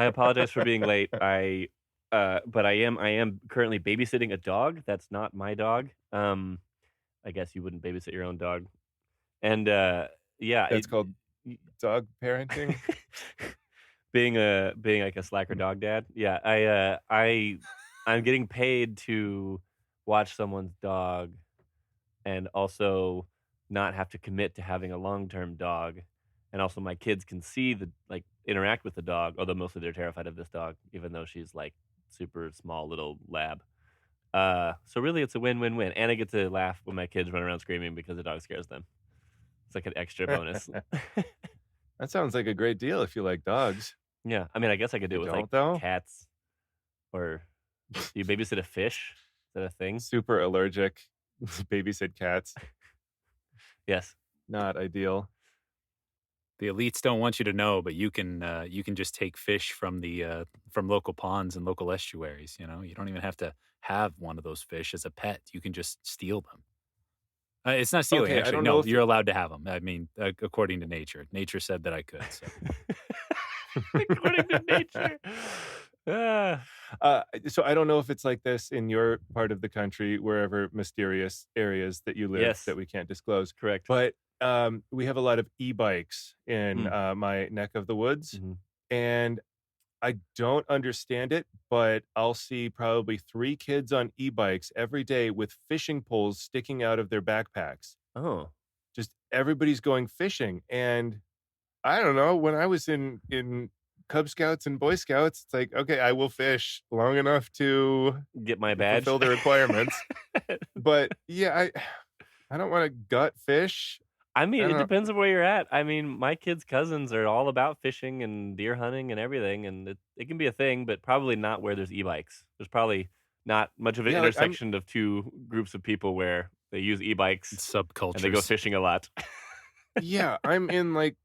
I apologize for being late. But I am currently babysitting a dog. That's not my dog. I guess you wouldn't babysit your own dog. And yeah, That's called y- dog parenting. being like a slacker dog dad. Yeah, I'm getting paid to watch someone's dog and also not have to commit to having a long-term dog. And also my kids can see the like interact with the dog, although mostly they're terrified of this dog, even though she's like super small little lab. So really it's a win-win-win. And I get to laugh when my kids run around screaming because the dog scares them. It's like an extra bonus. That sounds like a great deal if you like dogs. Yeah. I mean, I guess I could do You it with like don't though? cats or do you babysit a fish? Is that a thing? Super allergic. Babysit cats. Yes. Not ideal. The elites don't want you to know, but you can just take fish from the from local ponds and local estuaries. You know, you don't even have to have one of those fish as a pet. You can just steal them. It's not stealing, Okay, I actually. don't know No, if you're allowed to have them. I mean, according to nature. Nature said that I could. So. According to nature. Ah. so I don't know if it's like this in your part of the country, wherever mysterious areas that you live Yes, that we can't disclose. correct. But we have a lot of e-bikes in Mm, my neck of the woods, mhm. and I don't understand it, but I'll see probably 3 kids on e-bikes every day with fishing poles sticking out of their backpacks. Oh. Just everybody's going fishing, and I don't know, when I was in Cub Scouts and Boy Scouts, it's like, "Okay, I will fish long enough to Get my badge? fulfill the requirements." But, yeah, I don't wanna gut fish. I mean, I it don't depends on where you're at. I mean, my kids' cousins are all about fishing and deer hunting and everything, and it can be a thing, but probably not where there's e-bikes. There's probably not much of an yeah, like, I'm intersection of 2 groups of people where they use e-bikes and they go Subcultures. fishing a lot. yeah, I'm in, like,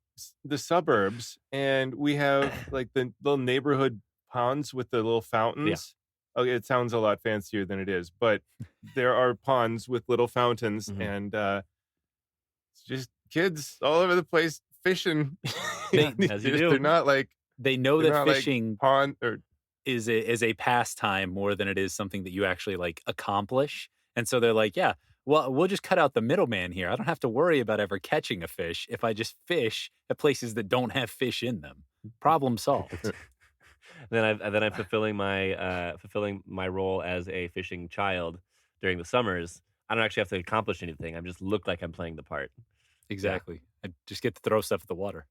the suburbs, and we have, like, the little neighborhood ponds with the little Yeah. fountains. Okay, it sounds a lot fancier than it is, but there are ponds with little fountains, Mhm. and, it's just kids all over the place fishing. They As you They're do. not like they know they're that not like fishing pond or is a pastime more than it is something that you actually like accomplish. And so they're like, yeah, well, we'll just cut out the middleman here. I don't have to worry about ever catching a fish if I just fish at places that don't have fish in them. Problem solved. Then I'm fulfilling my role as a fishing child during the summers. I don't actually have to accomplish anything. I just look like I'm playing the part. Yeah. Exactly. I just get to throw stuff at the water.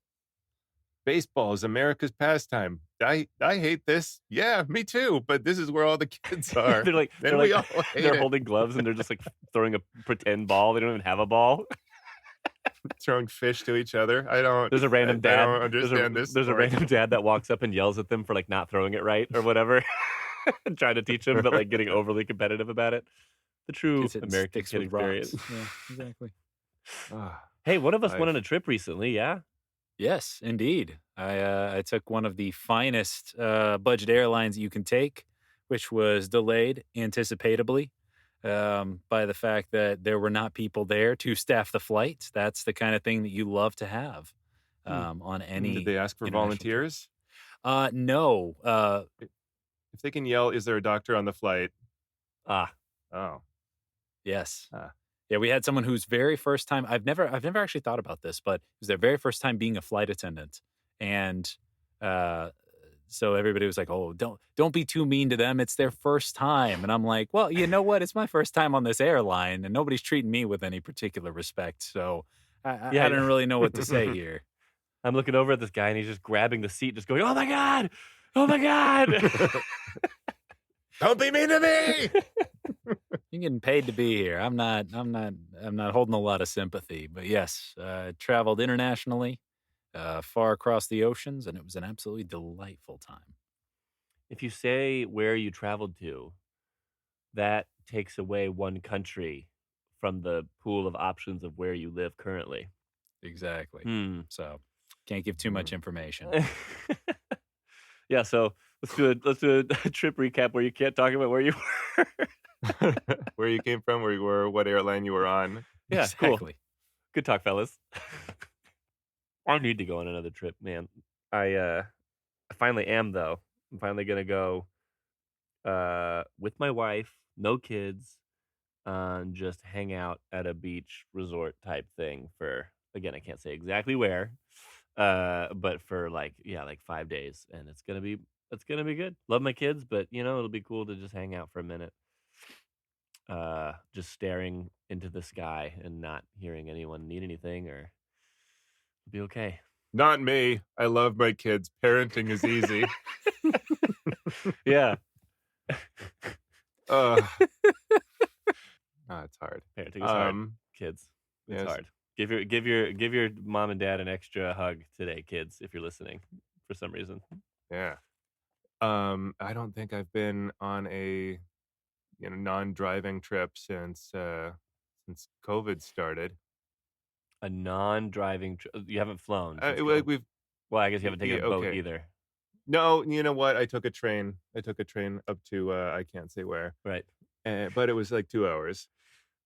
baseball is America's pastime. I hate this. Yeah, me too, but this is where all the kids are. they're like Then they're we like all hate they're it. holding gloves and they're just like throwing a pretend ball. They don't even have a ball. Throwing fish to each other. I don't There's a random I dad. don't understand this There's a sport. random dad that walks up and yells at them for like not throwing it right or whatever, and trying to teach them, but like getting overly competitive about it. The true Kids hitting American sticks kid with rocks. experience. Yeah, exactly. Ah, Hey, one of us went I've on a trip recently. Yeah. Yes, indeed. I took one of the finest budget airlines you can take, which was delayed anticipatably by the fact that there were not people there to staff the flight. That's the kind of thing that you love to have hmm. on Did any they ask for international trip. volunteers? No. If they can yell, "Is there a doctor on the flight?" Ah. Oh. Yes. Ah. Yeah, we had someone whose very first time. I've never actually thought about this, but it was their very first time being a flight attendant, and uh, so everybody was like, "Oh, don't be too mean to them. It's their first time." And I'm like, "Well, you know what? It's my first time on this airline, and nobody's treating me with any particular respect. So I Yeah. don't really know what to say here." I'm looking over at this guy and he's just grabbing the seat, just going, "Oh my god! Oh my god!" Don't be mean to me. You're getting paid to be here. I'm not holding a lot of sympathy, but yes, traveled internationally, far across the oceans, and it was an absolutely delightful time. If you say where you traveled to, that takes away one country from the pool of options of where you live currently. Exactly. Hmm. So can't give too much information. Yeah, so let's do a trip recap where you can't talk about where you were. Where you came from, where you were, what airline you were on. Yeah, cool. Exactly. Good talk, fellas. I need to go on another trip, man. I I finally am though. I'm finally gonna go with my wife, no kids, just hang out at a beach resort type thing for again, I can't say exactly where, but for like 5 days, and it's gonna be good. Love my kids, but it'll be cool to just hang out for a minute, just staring into the sky and not hearing anyone need anything, or it'll be okay. Not me. I love my kids. Parenting is easy. Yeah, Uh, it's hard. parenting is hard. Um, Kids, it's yes. hard. Give your mom and dad an extra hug today, kids, if you're listening for some reason. Yeah. I don't think I've been on a non-driving trip since COVID started. A non-driving you haven't flown since Like COVID. we've Well, I guess you haven't taken yeah, a boat okay. either. No, you know what? I took a train. I took a train up to I can't say where, Right. but it was like 2 hours.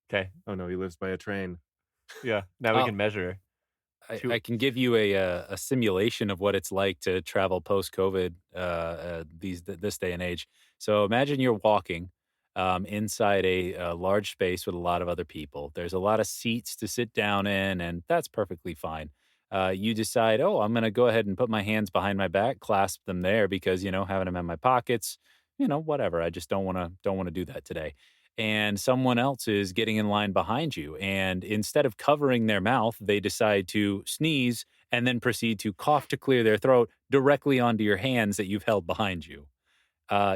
Okay. Oh no, he lives by a train. Yeah. Now we I'll, can measure. I can give you a simulation of what it's like to travel post COVID this day and age. So imagine you're walking inside a large space with a lot of other people. There's a lot of seats to sit down in, and that's perfectly fine. You decide, oh, I'm going to go ahead and put my hands behind my back, clasp them there because having them in my pockets, whatever. I just don't want to do that today. And someone else is getting in line behind you. And instead of covering their mouth, they decide to sneeze and then proceed to cough to clear their throat directly onto your hands that you've held behind you.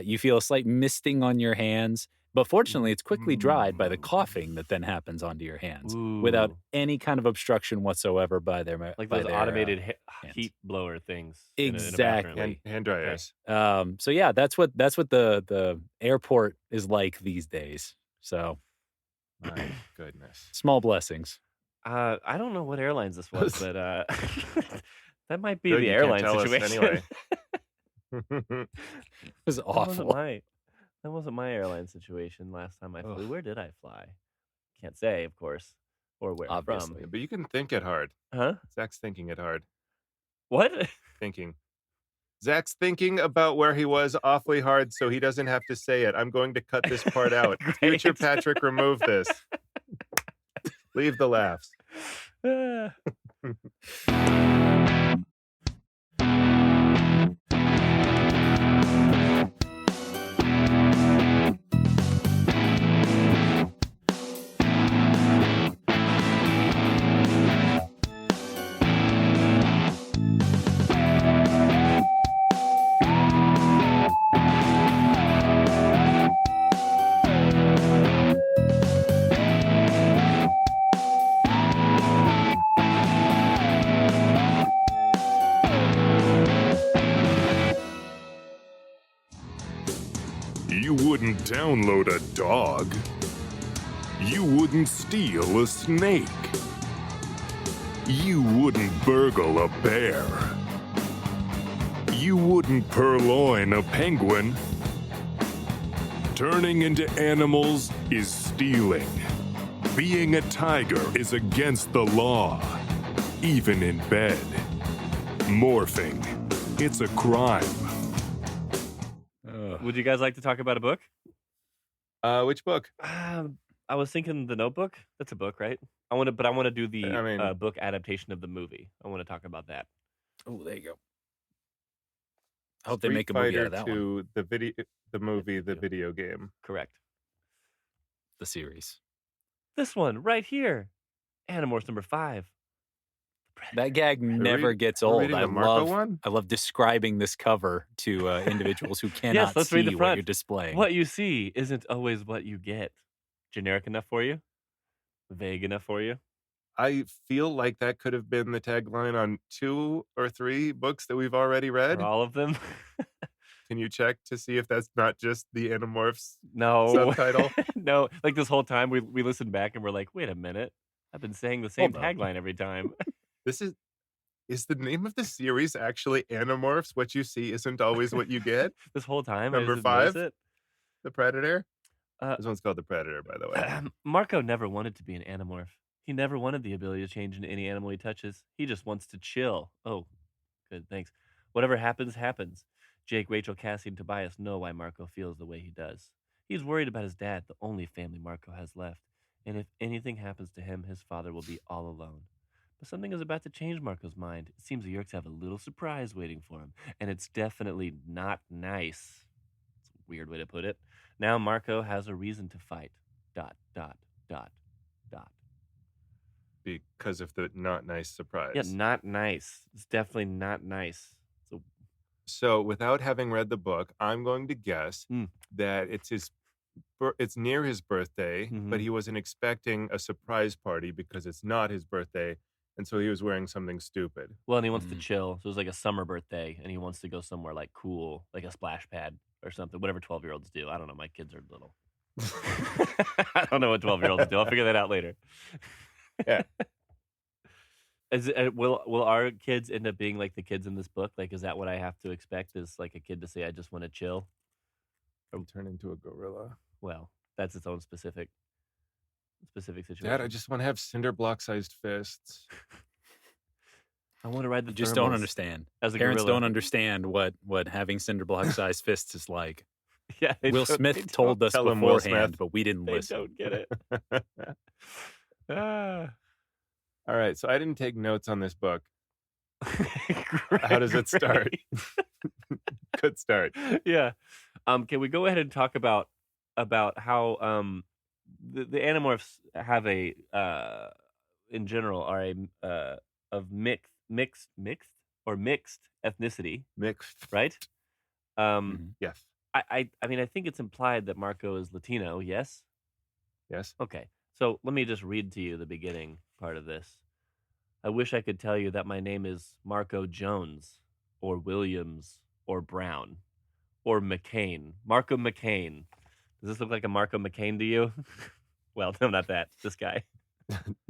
You feel a slight misting on your hands, but fortunately, it's quickly dried by the coughing that then happens onto your hands without Ooh, any kind of obstruction whatsoever by their like by those their automated hands. heat blower things in a bathroom. Hand Exactly. hand Okay. dryers. So yeah, that's what the airport is like these days. So My goodness. small blessings. I don't know what airlines this was, but that might be Good, the you can't airline tell us situation. anyway. It was That wasn't awful. my that wasn't my airline situation last time I flew. Ugh. Where did I fly? Can't say, of course, or where from. Obviously. But you can think it hard. Huh? Zach's thinking it hard. What? Thinking. Zach's thinking about where he was awfully hard so he doesn't have to say it. I'm going to cut this part out. Future Great. Patrick, remove this. Leave the laughs. Ah. You wouldn't download a dog. You wouldn't steal a snake. You wouldn't burgle a bear. You wouldn't purloin a penguin. Turning into animals is stealing. Being a tiger is against the law, even in bed. Morphing, it's a crime. Would you guys like to talk about a book? Which book? I was thinking The Notebook. That's a book, right? I want to do the I mean- book adaptation of the movie. I want to talk about that. Oh, there you go. I hope they Street make a movie Fighter out of that one. 2, the movie, the video game. Correct. The series. This one right here, Animorphs number 5. That gag never gets We're old. reading I the Marco love one? I love describing this cover to individuals who cannot Yes, let's see read the what front. you're displaying. What you see isn't always what you get. Generic enough for you? Vague enough for you? I feel like that could have been the tagline on 2 or 3 books that we've already read. For all of them? Can you check to see if that's not just the Animorphs No. subtitle? No. Like this whole time we listened back and we're like, wait a minute. I've been saying the same Hold up. tagline every time. This is the name of the series actually Animorphs? What you see isn't always what you get? This whole time I Number just noticed 5? it. The Predator? Uh, This one's called The Predator, by the way. Marco never wanted to be an Animorph. He never wanted the ability to change into any animal he touches. He just wants to chill. Oh, good, thanks. Whatever happens, happens. Jake, Rachel, Cassie, and Tobias know why Marco feels the way he does. He's worried about his dad, the only family Marco has left. And if anything happens to him, his father will be all alone. But something is about to change Marco's mind. It seems the Yeerks have a little surprise waiting for him, and it's definitely not nice. It's a weird way to put it. Now Marco has a reason to fight. ... Because of the not nice surprise. Yeah, not nice. It's definitely not nice. So without having read the book, I'm going to guess that it's near his birthday, but he wasn't expecting a surprise party because it's not his birthday, and so he was wearing something stupid. Well, and he wants to chill. So it was like a summer birthday, and he wants to go somewhere like cool, like a splash pad or something, whatever 12-year-olds do. I don't know. My kids are little. I don't know what 12-year-olds do. I'll figure that out later. Yeah. Will our kids end up being like the kids in this book? Like, is that what I have to expect? Is like a kid to say, "I just want to chill," or turn into a gorilla? Well, that's its own specific situation. Dad, I just want to have cinder block-sized fists. I want to ride the. You just don't understand. As a Parents gorilla. don't understand what having cinder block-sized fists is like. Yeah, Will Smith told us beforehand, but we didn't listen. Don't get it. All right, so I didn't take notes on this book. How does it start? Good start. Yeah. Can we go ahead and talk about how the Animorphs have a in general are a of mixed ethnicity, right? Yes. I mean, I think it's implied that Marco is Latino. Yes. Yes. Okay. So let me just read to you the beginning part of this. I wish I could tell you that my name is Marco Jones or Williams or Brown or McCain. Marco McCain. Does this look like a Marco McCain to you? Well, no, not that. This guy.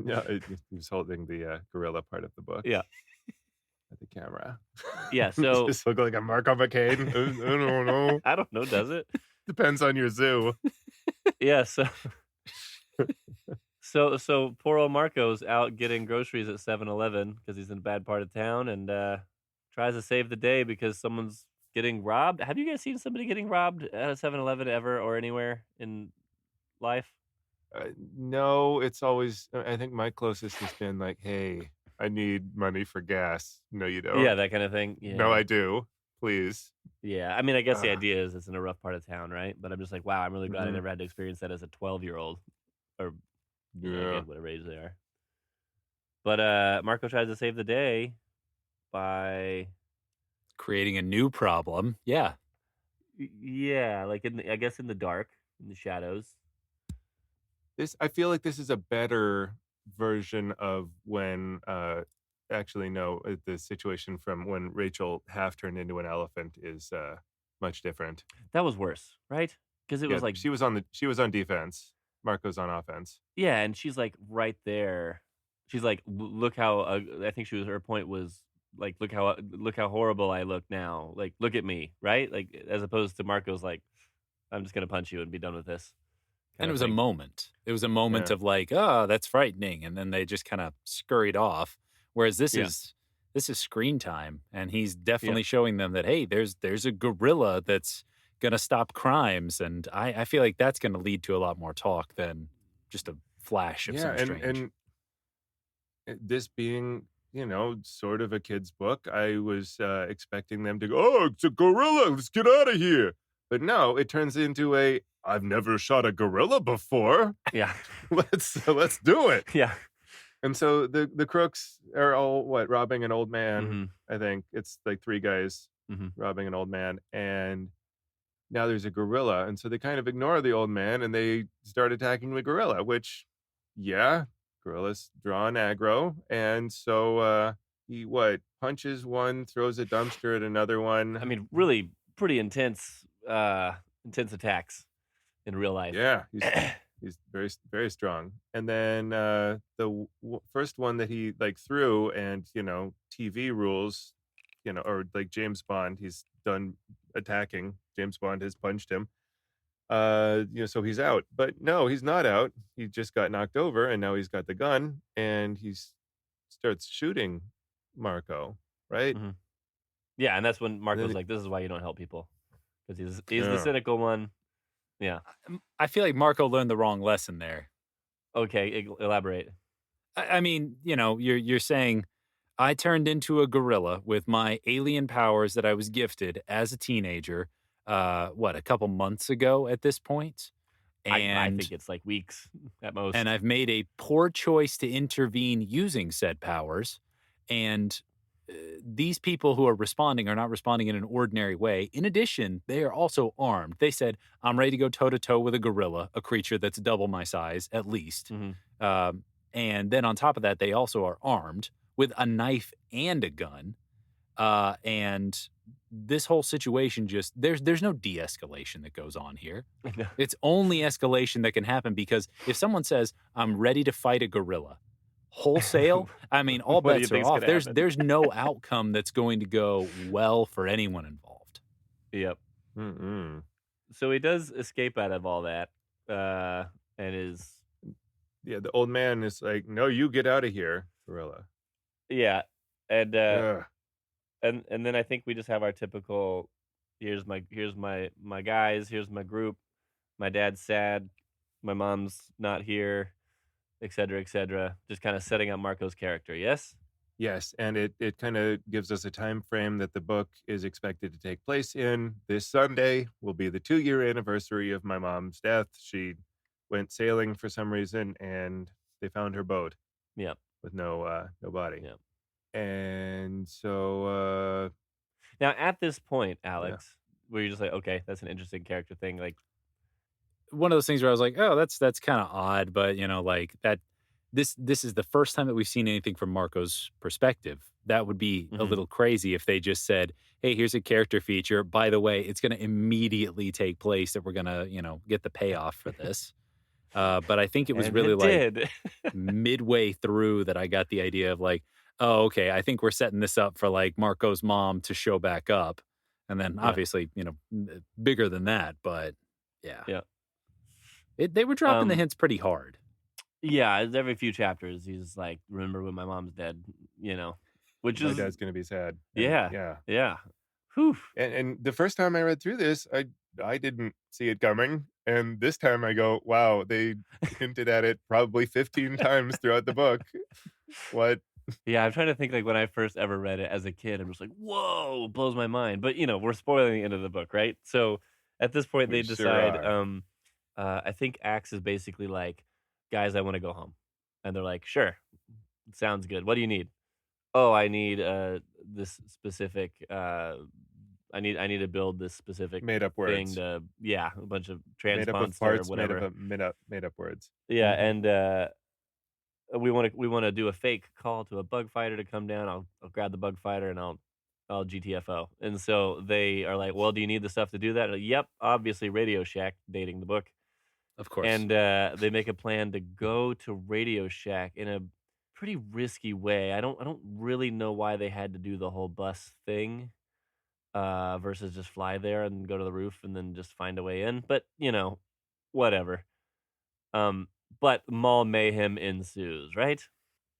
Yeah, he was holding the gorilla part of the book. Yeah. At the camera. Yeah, so... Does this look like a Marco McCain? I don't know. I don't know, does it? Depends on your zoo. Yeah, so poor old Marco's out getting groceries at 7-Eleven because he's in a bad part of town and tries to save the day because someone's getting robbed. Have you guys seen somebody getting robbed at a 7-Eleven ever or anywhere in life? No, it's always, I think my closest has been like, hey, I need money for gas. No, you don't. Yeah, that kind of thing. Yeah. No, I do. Please. Yeah, I mean, I guess the idea is it's in a rough part of town, right? But I'm just like, wow, I'm really glad I never had to experience that as a 12-year-old or whatever age they are. But Marco tries to save the day by creating a new problem. Yeah. Yeah, like I guess in the dark, in the shadows. I feel like this is a better version of when the situation from when Rachel half turned into an elephant is much different. That was worse, right? Because it was like she was on defense. Marco's on offense. Yeah, and she's like right there. She's like, look how I think her point was like, look how horrible I look now. Like, look at me, right? Like, as opposed to Marco's like, I'm just gonna punch you and be done with this. And it was a moment. It was a moment of like, oh, that's frightening, and then they just kind of scurried off. Whereas this is screen time, and he's definitely showing them that, hey, there's a gorilla that's gonna stop crimes, and I feel like that's gonna lead to a lot more talk than just a flash of some strange. And this being, sort of a kid's book, I was expecting them to go, oh, it's a gorilla, let's get out of here. But no, it turns into I've never shot a gorilla before. Yeah. let's do it. Yeah. And so the crooks are all robbing an old man. Mm-hmm. I think it's like three guys robbing an old man, and now there's a gorilla, and so they kind of ignore the old man and they start attacking the gorilla, which gorillas draw an aggro, and so he punches one, throws a dumpster at another one. I mean, really pretty intense attacks in real life. Yeah, he's very, very strong. And then the first one that he threw, and TV rules, or like James Bond, he's done attacking. James Bond has punched him. So he's out. But no, he's not out. He just got knocked over, and now he's got the gun, and he starts shooting Marco, right? Mm-hmm. Yeah, and that's when And Marco's then like, "This is why you don't help people," because he's the yeah. cynical one. Yeah. I feel like Marco learned the wrong lesson there. Okay, elaborate. I mean, you're saying I turned into a gorilla with my alien powers that I was gifted as a teenager. A couple months ago at this point, I and think it's like weeks at most. and I've made a poor choice to intervene using said powers, and these people who are responding are not responding in an ordinary way. In addition, they are also armed. They said, "I'm ready to go toe to toe with a gorilla, a creature that's double my size at least." Mhm. And then on top of that, they also are armed with a knife and a gun. And this whole situation just there's no de-escalation that goes on here. It's only escalation that can happen because if someone says, "I'm ready to fight a gorilla," wholesale, I mean, all What do you bets are think's off. gonna happen? There's no outcome that's going to go well for anyone involved. Yep. Mm-mm. So he does escape out of all that, and is Yeah, the old man is like, "No, you get out of here, gorilla." yeah, and Ugh. and then I think we just have our typical, here's my guys, here's my group, my dad's sad, my mom's not here, etc., etc. Just kind of setting up Marco's character. Yes. Yes, and it kind of gives us a time frame that the book is expected to take place in. This Sunday will be the 2-year anniversary of my mom's death. She went sailing for some reason, and they found her boat Yep. with no body. Yep. And so Now at this point, yeah. Alex, where you're just like, okay, that's an interesting character thing. Like, One of those things where I was like, "Oh, that's kind of odd," but like that. This is the first time that we've seen anything from Marco's perspective. That would be a mhm. little crazy if they just said, "Hey, here's a character feature. By the way, it's going to immediately take place that we're going to, get the payoff for this." But I think it was And really it like did. midway through that I got the idea of like, "Oh, okay, I think we're setting this up for like Marco's mom to show back up," and then Yeah. obviously, bigger than that. But yeah, Yeah. they were dropping the Um. hints pretty hard. Yeah. Every few chapters, he's like, "Remember when my mom's dead?" Which My is dad's gonna be sad. And yeah, yeah. yeah. Whew. And the first time I read through this, I didn't see it coming. And this time I go, wow, they hinted at it probably 15 times throughout the book. What? Yeah, I'm trying to think like when I first ever read it as a kid, I'm just like, "Whoa!" Blows my mind. But we're spoiling the end of the book, right? So at this point, We they sure decide. are. I think Axe is basically like, "Guys, I want to go home," and they're like, "Sure, sounds good. What do you need?" "Oh, I need this specific. I need to build this specific Made up thing words. to a bunch of Made up of transponster or parts, made up whatever." of made up words. Yeah, Mhm. and we want to do a fake call to a bug fighter to come down. I'll grab the bug fighter and I'll GTFO. And so they are like, "Well, do you need the stuff to do that?" And yep, obviously Radio Shack, dating the book. Of course. And they make a plan to go to Radio Shack in a pretty risky way. I don't really know why they had to do the whole bus thing versus just fly there and go to the roof and then just find a way in. But whatever. Um, but mall mayhem ensues, right?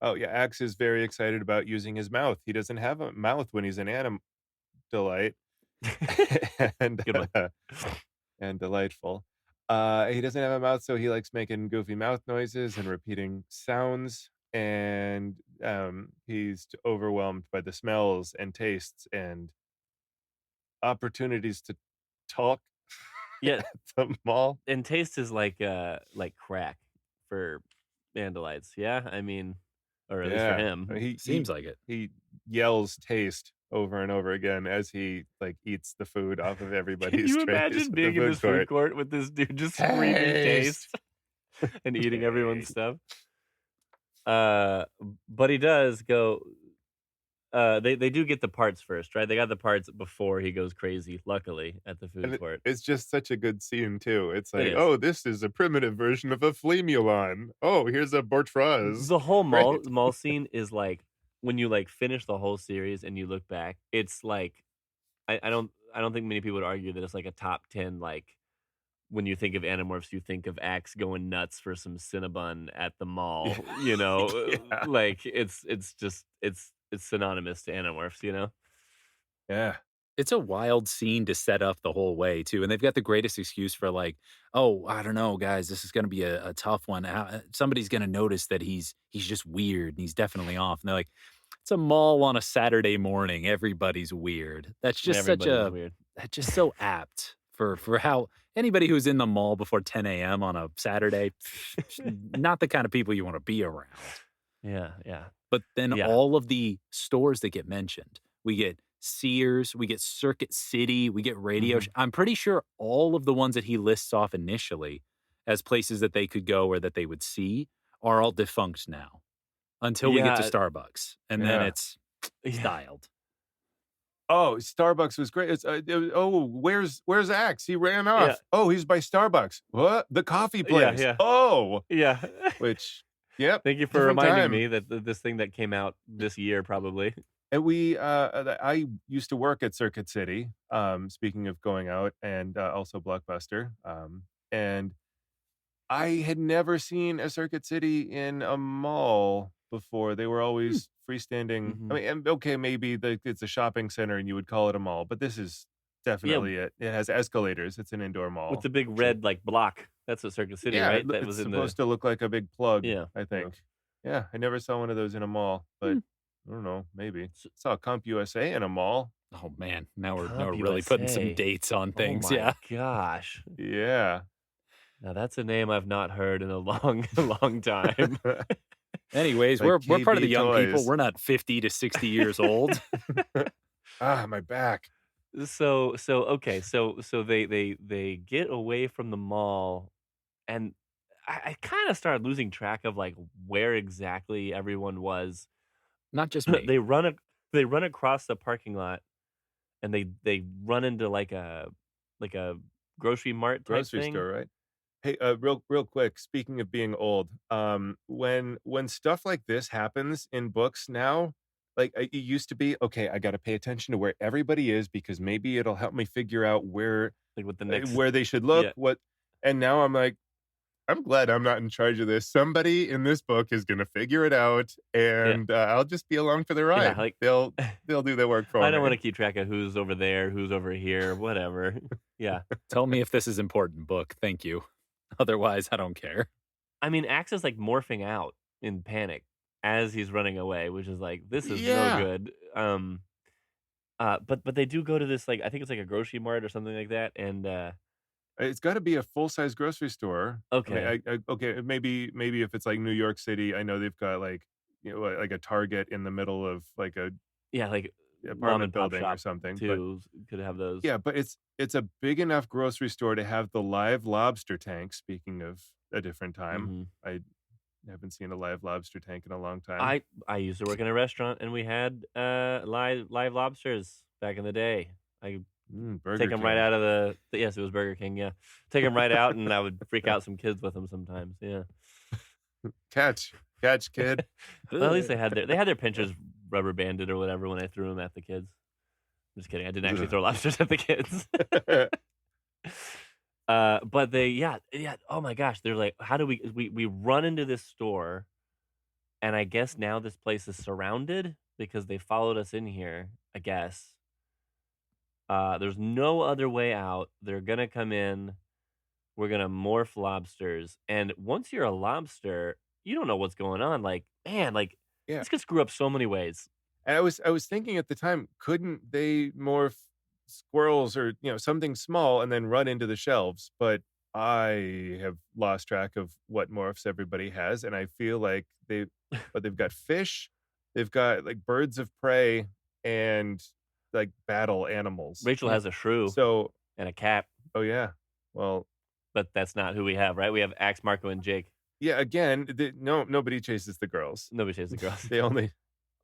Oh yeah, Axe is very excited about using his mouth. He doesn't have a mouth when he's an anim delight. and Good one. and delightful. He doesn't have a mouth, so he likes making goofy mouth noises and repeating sounds. And he's overwhelmed by the smells and tastes and opportunities to talk Yeah, at the mall. and taste is like crack for Andalites. Yeah, I mean, or at least for Yeah, him. he Seems like it. he yells taste over and over again as he like eats the food off of Can everybody's you trays imagine at the being in this food food court. court with this dude just screaming taste and eating everyone's Taste. stuff? But he does go. They do get the parts first, right? They got the parts before he goes crazy. Luckily, at the And food court, it's just such a good scene too. It's it like, is. oh, this is a primitive version of a flamulon. Oh, here's a Bortraz. The whole mall Great. mall scene is like when you like finish the whole series and you look back, it's like I don't think many people would argue that it's like a top 10 like when you think of Animorphs, you think of Axe going nuts for some Cinnabon at the mall, Yeah. like it's just it's synonymous to Animorphs. Yeah. It's a wild scene to set up the whole way too, and they've got the greatest excuse for like, "Oh, I don't know, guys, this is gonna be a tough one. Somebody's gonna notice that he's just weird and he's definitely off." And they're like, "It's a mall on a Saturday morning. Everybody's weird." That's just Everybody's weird. that's just so apt for how anybody who's in the mall before 10 a.m. on a Saturday, not the kind of people you want to be around. Yeah, yeah. But then Yeah. all of the stores that get mentioned, we get Sears, we get Circuit City, we get Radio. Mhm. I'm pretty sure all of the ones that he lists off initially as places that they could go or that they would see are all defunct now until we get to Yeah, Starbucks. And then Yeah. it's yeah. styled. Oh, Starbucks was great. Oh, where's Axe? He ran off. Yeah. Oh, he's by Starbucks. What? The coffee Yeah, place. yeah. Oh, Yeah. which, yep. Thank you for different reminding time. me that this thing that came out this year probably. And I used to work at Circuit City. Speaking of going out, and also Blockbuster. And I had never seen a Circuit City in a mall before. They were always freestanding. Mhm. I mean, and okay, maybe it's a shopping center and you would call it a mall, but this is definitely it. It has escalators. It's an indoor mall. With the big red like block. That's what Circuit City, Yeah, right? That it's was in supposed to look like a big plug, Yeah. I think. Yeah, I never saw one of those in a mall, but I don't know, maybe. Saw Comp USA in a mall. Oh man, now we're Comp really putting some USA. dates on things. Oh my Yeah. gosh. Yeah. Now that's a name I've not heard in a long time. Anyways, Like we're part of the KB young people. Toys. We're not 50 to 60 years old. My back. So okay, so they get away from the mall, and I kind of started losing track of like where exactly everyone was. Not just me. they run across the parking lot, and they run into like a grocery mart type Grocery thing. store, right? Hey, real quick, speaking of being old, when stuff like this happens in books now, like it used to be, okay, I got to pay attention to where everybody is because maybe it'll help me figure out where Like with the next where they should look, Yeah. and now I'm like, I'm glad I'm not in charge of this. Somebody in this book is going to figure it out, and I'll just be along for the ride. like They'll do the work for me. I don't want to keep track of who's over there, who's over here, whatever. Yeah. Tell me if this is important, book. Thank you. Otherwise, I don't care. I mean, Axe is like morphing out in panic as he's running away, which is like, this is Yeah. no good. But they do go to this, like, I think it's like a grocery mart or something like that, and It's got to be a full-size grocery store. Okay. I mean, okay, maybe if it's like New York City, I know they've got like, like a Target in the middle of like a yeah, like mom apartment and pop building or shop something. But too could have those. yeah, but it's a big enough grocery store to have the live lobster tank. Speaking of a different time, Mhm. I haven't seen a live lobster tank in a long time. I used to work in a restaurant, and we had live lobsters back in the day. I Burger take them right King. out of the yes, it was Burger King. Yeah, take them right out, and I would freak out some kids with them sometimes. Yeah. Catch, kid. Well, at least they had their pinchers rubber banded or whatever when I threw them at the kids. I'm just kidding. I didn't actually throw lobsters at the kids. But yeah. Oh my gosh, they're like, how do we run into this store, and I guess now this place is surrounded because they followed us in here. I guess. There's no other way out. They're gonna come in. We're gonna morph lobsters, and once you're a lobster, you don't know what's going on. Like, man, like Yeah. this could screw up so many ways. And I was thinking at the time, couldn't they morph squirrels or something small and then run into the shelves? But I have lost track of what morphs everybody has, and I feel like they've got fish, they've got like birds of prey, and like battle animals. Rachel has a shrew So, and a cat, oh yeah, well, but that's not who we have, right? We have Axe, Marco, and Jake. yeah. Again, nobody chases the girls. Nobody chases the girls. They only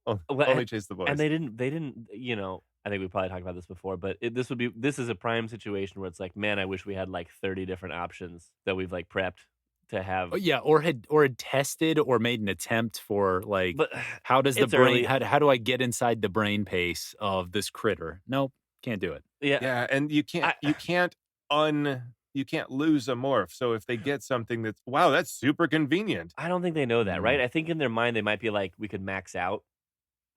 Well, chase the boys. And they didn't, I think we probably talked about this before, but this is a prime situation where it's like, man, I wish we had like 30 different options that we've like prepped to have. Oh, yeah, or had tested or made an attempt for like, But how does the it's brain? early. How do I get inside the brain pace of this critter? Nope, can't do it. Yeah. Yeah, and you can't lose a morph. So if they get something that's super convenient. I don't think they know that, right? I think in their mind they might be like, we could max out,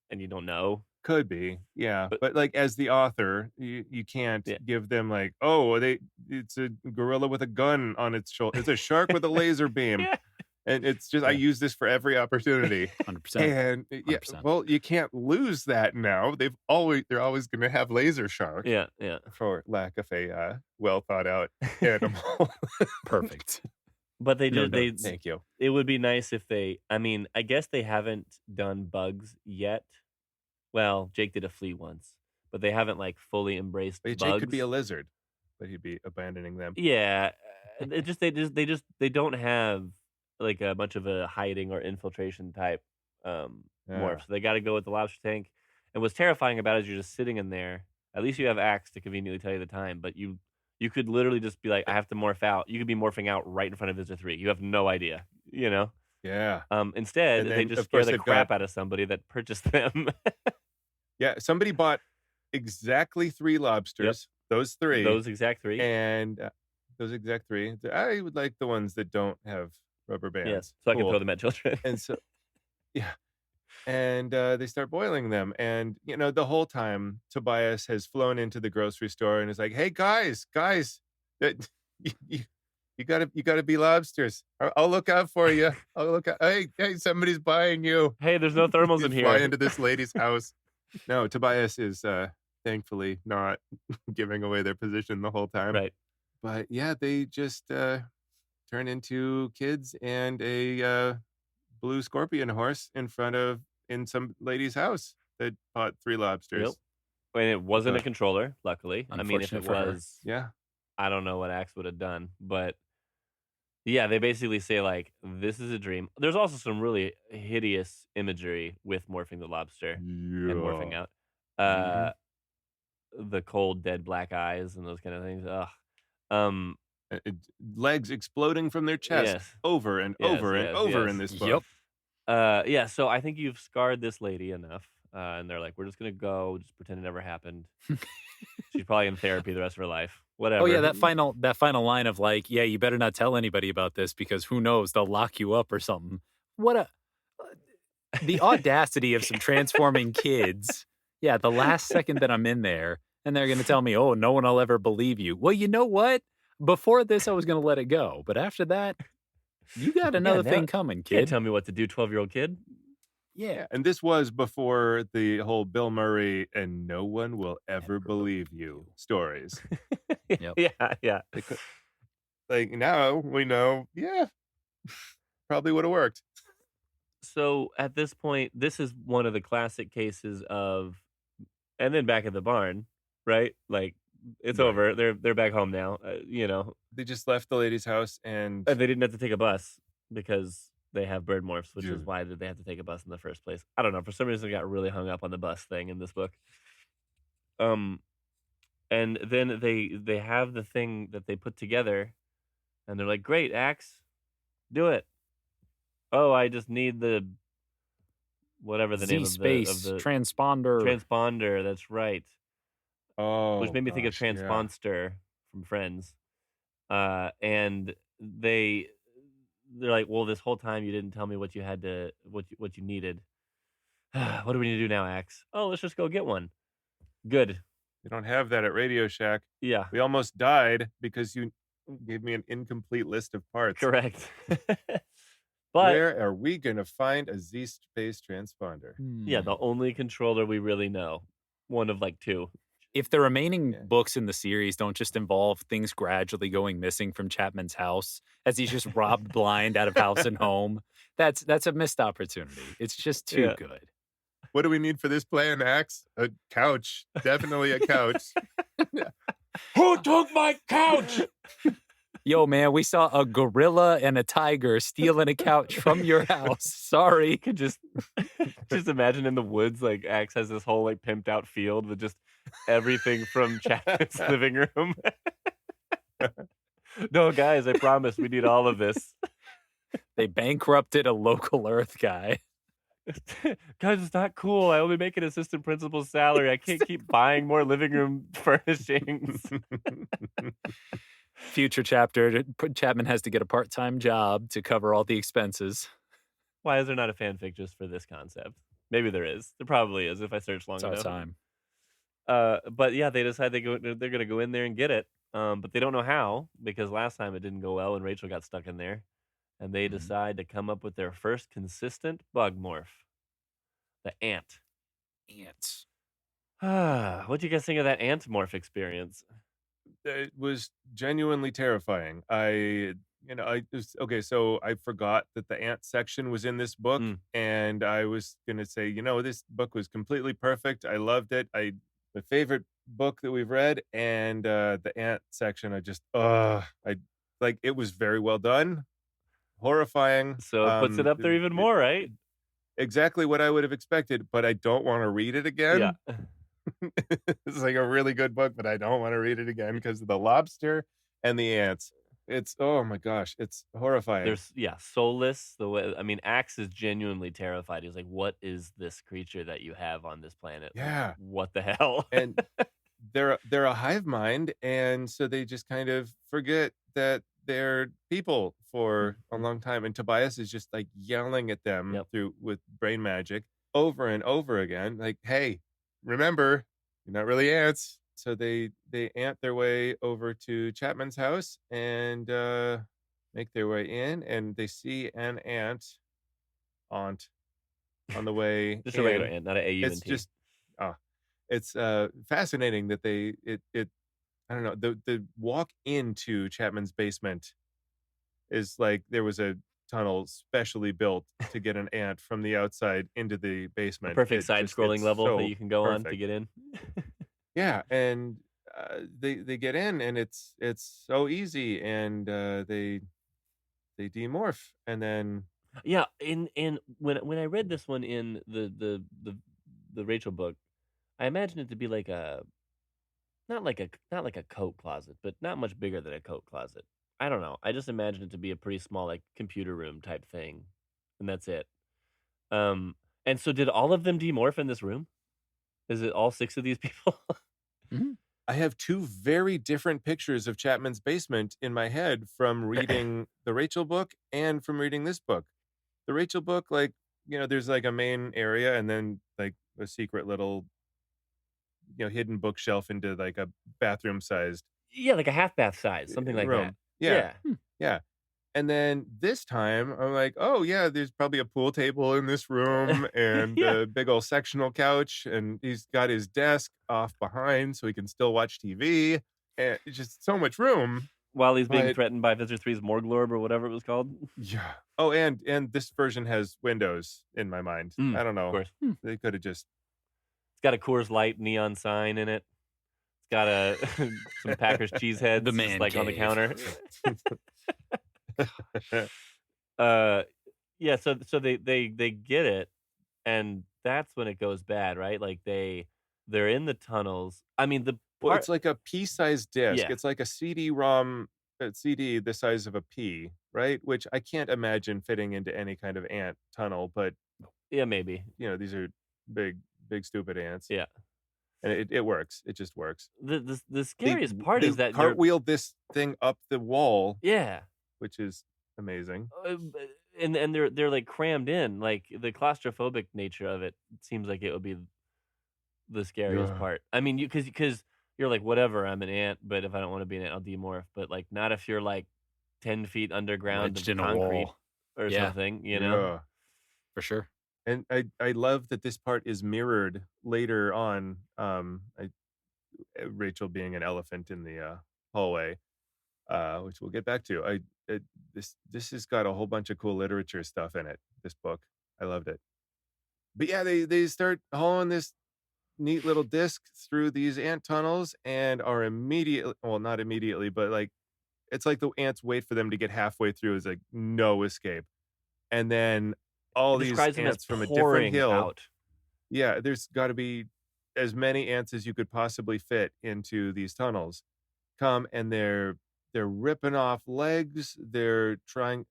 and you don't know. Could be, yeah. But But like as the author, you can't yeah. give them like, oh, it's a gorilla with a gun on its shoulder. It's a shark with a laser beam. Yeah. And it's just I Yeah. use this for every opportunity. 100%. And yeah, 100%. well, you can't lose that now. They're always going to have laser sharks Yeah, yeah. for lack of a well thought out animal. Perfect. But they No just notes. Thank you. it would be nice if they. I mean, I guess they haven't done bugs yet. Well, Jake did a flea once, but they haven't like fully embraced Jake bugs. could be a lizard, but he'd be abandoning them. Yeah, they don't have like a bunch of a hiding or infiltration type Yeah. morph. So they got to go with the lobster tank. And what's terrifying about it is you're just sitting in there. At least you have Axe to conveniently tell you the time, but you could literally just be like, I have to morph out. You could be morphing out right in front of Visitor 3. You have no idea, you know? Yeah. Instead, And they then, just of scare course, the they've crap got- out of somebody that purchased them. Yeah. Somebody bought exactly 3 lobsters. Those 3. Those exact 3. And those exact 3. I would like the ones that don't have rubber bands. Yes, so I can Cool. throw them at children. And so, yeah. And they start boiling them. And, you know, the whole time, Tobias has flown into the grocery store and is like, hey, guys, that you gotta be lobsters. I'll look out for you. I'll look out. Hey, somebody's buying you. Hey, there's no thermals You in here. fly into this lady's house. No, Tobias is thankfully not giving away their position the whole time. Right. But yeah, they just turn into kids and a blue scorpion horse in some lady's house that bought 3 lobsters. Yep. And it wasn't a Uh, controller, luckily. I mean, if Unfortunate it for her. was, Yeah. I don't know what Axe would have done. But yeah, they basically say, like, this is a dream. There's also some really hideous imagery with morphing the lobster and morphing out. The cold, dead black eyes and those kind of things. Ugh. Legs exploding from their chest Yes. over and Yes, over and yes, over yes. in this book. Yep. Yeah, so I think you've scarred this lady enough. And they're like, we're just going to go, just pretend it never happened. She's probably in therapy the rest of her life. Whatever. Oh yeah, that final line of like, yeah, you better not tell anybody about this because who knows, they'll lock you up or something. What the audacity of some transforming kids. Yeah, the last second that I'm in there and they're going to tell me, "Oh, no one will ever believe you." Well, you know what? Before this I was going to let it go, but after that, you got another now- thing coming, Can't kid. tell me what to do, 12-year-old kid. Yeah. And this was before the whole Bill Murray and no one will ever believe you stories. Yep. Yeah. Like now we know, yeah, probably would have worked. So at this point, this is one of the classic cases of, and then back at the barn, right? Like it's Right. over. They're back home now. You know, They just left the lady's house and and they didn't have to take a bus because they have bird morphs, which is Dude. why did they have to take a bus in the first place? I don't know. For some reason, I got really hung up on the bus thing in this book. And then they have the thing that they put together, and they're like, "Great, Axe, do it." Oh, I just need the whatever the name of Z-space the transponder. transponder. That's right. oh, Which made me think of gosh, yeah. Transponster from Friends. And they're like, well, this whole time you didn't tell me what you had to what you needed. What do we need to do now, Axe? Oh, let's just go get one. Good. They don't have that at Radio Shack. Yeah. We almost died because you gave me an incomplete list of parts. Correct. But Where are we gonna find a Z-space transponder? yeah, the only controller we really know. One of like 2. If the remaining Yeah. books in the series don't just involve things gradually going missing from Chapman's house as he's just robbed blind out of house and home, that's a missed opportunity. It's just too Yeah. good. What do we need for this plan, Axe? A couch. Definitely a couch. Who took my couch? Yo, man, we saw a gorilla and a tiger stealing a couch from your house. Sorry. You could just imagine in the woods, like Axe has this whole like pimped out field with just everything from Chapman's living room. No, guys, I promise we need all of this. They bankrupted a local Earth guy. Guys, it's not cool. I only make an assistant principal's salary. I can't keep buying more living room furnishings. Future chapter, Chapman has to get a part-time job to cover all the expenses. Why is there not a fanfic just for this concept? Maybe there is. There probably is if I search long It's our enough. time. But yeah, they decide they're gonna go in there and get it. But they don't know how because last time it didn't go well and Rachel got stuck in there. And they decide to come up with their first consistent bug morph, the ant. Ants. What do you guys think of that ant morph experience? It was genuinely terrifying. Okay, so I forgot that the ant section was in this book, and I was gonna say, this book was completely perfect. I loved it. My favorite book that we've read, and the ant section, it was very well done, horrifying. So it puts it up there even more, right? Exactly what I would have expected, but I don't want to read it again. Yeah. It's like a really good book, but I don't want to read it again because of the lobster and the ants. Oh my gosh, it's horrifying. There's soulless. Axe is genuinely terrified. He's like, "What is this creature that you have on this planet? Yeah. What the hell?" And they're a hive mind, and so they just kind of forget that they're people for a long time. And Tobias is just like yelling at them with brain magic over and over again, like, "Hey, remember, you're not really ants." So they ant their way over to Chapman's house and make their way in, and they see an aunt on the way. Just a regular ant, not an AU. It's just it's fascinating that I don't know, the walk into Chapman's basement is like there was a tunnel specially built to get an ant from the outside into the basement. A perfect side-scrolling level that you can go on to get in. Yeah, and they get in, and it's so easy, and they demorph, and then in when I read this one in the Rachel book, I imagined it to be like not like a coat closet, but not much bigger than a coat closet. I don't know. I just imagined it to be a pretty small like computer room type thing, and that's it. And so did all of them demorph in this room? Is it all 6 of these people? I have 2 very different pictures of Chapman's basement in my head from reading the Rachel book and from reading this book. The Rachel book, there's like a main area and then like a secret little, hidden bookshelf into like a bathroom sized. Yeah, like a half bath size, something like room. that. Yeah. And then this time I'm like, oh yeah, there's probably a pool table in this room and a big old sectional couch, and he's got his desk off behind so he can still watch TV. And it's just so much room. While he's being threatened by Visitor 3's Morglorb or whatever it was called. Yeah. Oh, and this version has windows in my mind. I don't know. Of course. They could have just... It's got a Coors Light neon sign in it. It's got some Packers cheese heads the man like cave. on the counter. So they get it, and that's when it goes bad, right? Like they're in the tunnels. I mean, it's like a pea-sized disc. Yeah. It's like a CD-ROM CD the size of a pea, right? Which I can't imagine fitting into any kind of ant tunnel, but yeah, maybe. These are big stupid ants. Yeah. And it works. It just works. The scariest part is that cartwheeled this thing up the wall. Yeah. Which is amazing. And they're like crammed in. Like the claustrophobic nature of it seems like it would be the scariest part. I mean, because you're like, whatever, I'm an ant, but if I don't want to be an ant, I'll demorph. But like, not if you're like 10 feet underground Wedged in a concrete wall. or something, you know? Yeah. For sure. And I love that this part is mirrored later on. Rachel being an elephant in the hallway, which we'll get back to. This has got a whole bunch of cool literature stuff in it. This book, I loved it. But yeah, they start hauling this neat little disc through these ant tunnels and are not immediately, but like it's like the ants wait for them to get halfway through. It's like no escape, and then all these ants from a different hill. Out. Yeah, there's got to be as many ants as you could possibly fit into these tunnels. Come, and they're ripping off legs. They're trying,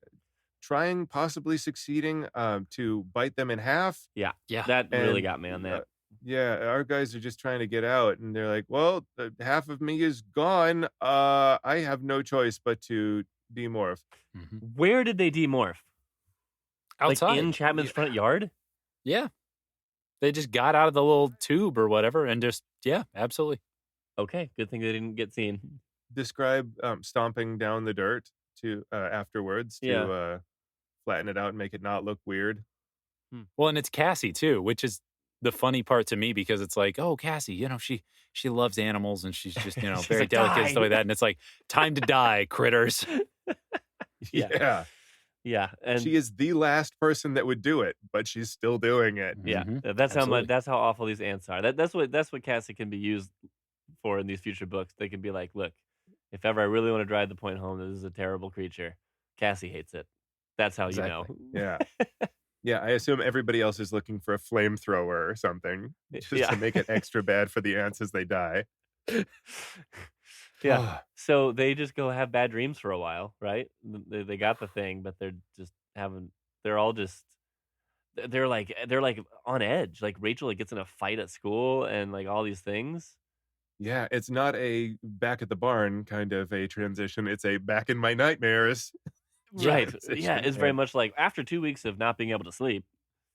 possibly succeeding, to bite them in half. Yeah. That really got me on that. Yeah, our guys are just trying to get out, and they're like, "Well, half of me is gone. I have no choice but to demorph." Mm-hmm. Where did they demorph? Outside, like in Chapman's front yard. Yeah. They just got out of the little tube or whatever and just, yeah, absolutely. Okay, good thing they didn't get seen. Describe stomping down the dirt to afterwards Yeah. to flatten it out and make it not look weird. Well, and it's Cassie too, which is the funny part to me because it's like, oh, Cassie, she loves animals and she's just, She's very like, delicate and "Die!" stuff like that. And it's like, time to die, critters. Yeah. Yeah, and She is the last person that would do it, but she's still doing it. yeah, Mhm. that's how much. Absolutely. That's how awful these ants are. That's what Cassie can be used for in these future books. They can be like, look, if ever I really want to drive the point home, that this is a terrible creature. Cassie hates it. That's how Exactly. you know. Yeah. Yeah, I assume everybody else is looking for a flamethrower or something just Yeah. to make it extra bad for the ants as they die. Yeah. So they just go have bad dreams for a while, right? They got the thing, but they're just having. They're all just. They're like on edge. Like Rachel like, gets in a fight at school and like all these things. Yeah, it's not a back at the barn kind of a transition. It's a back in my nightmares. Right. transition. Yeah. It's very And much like after 2 weeks of not being able to sleep.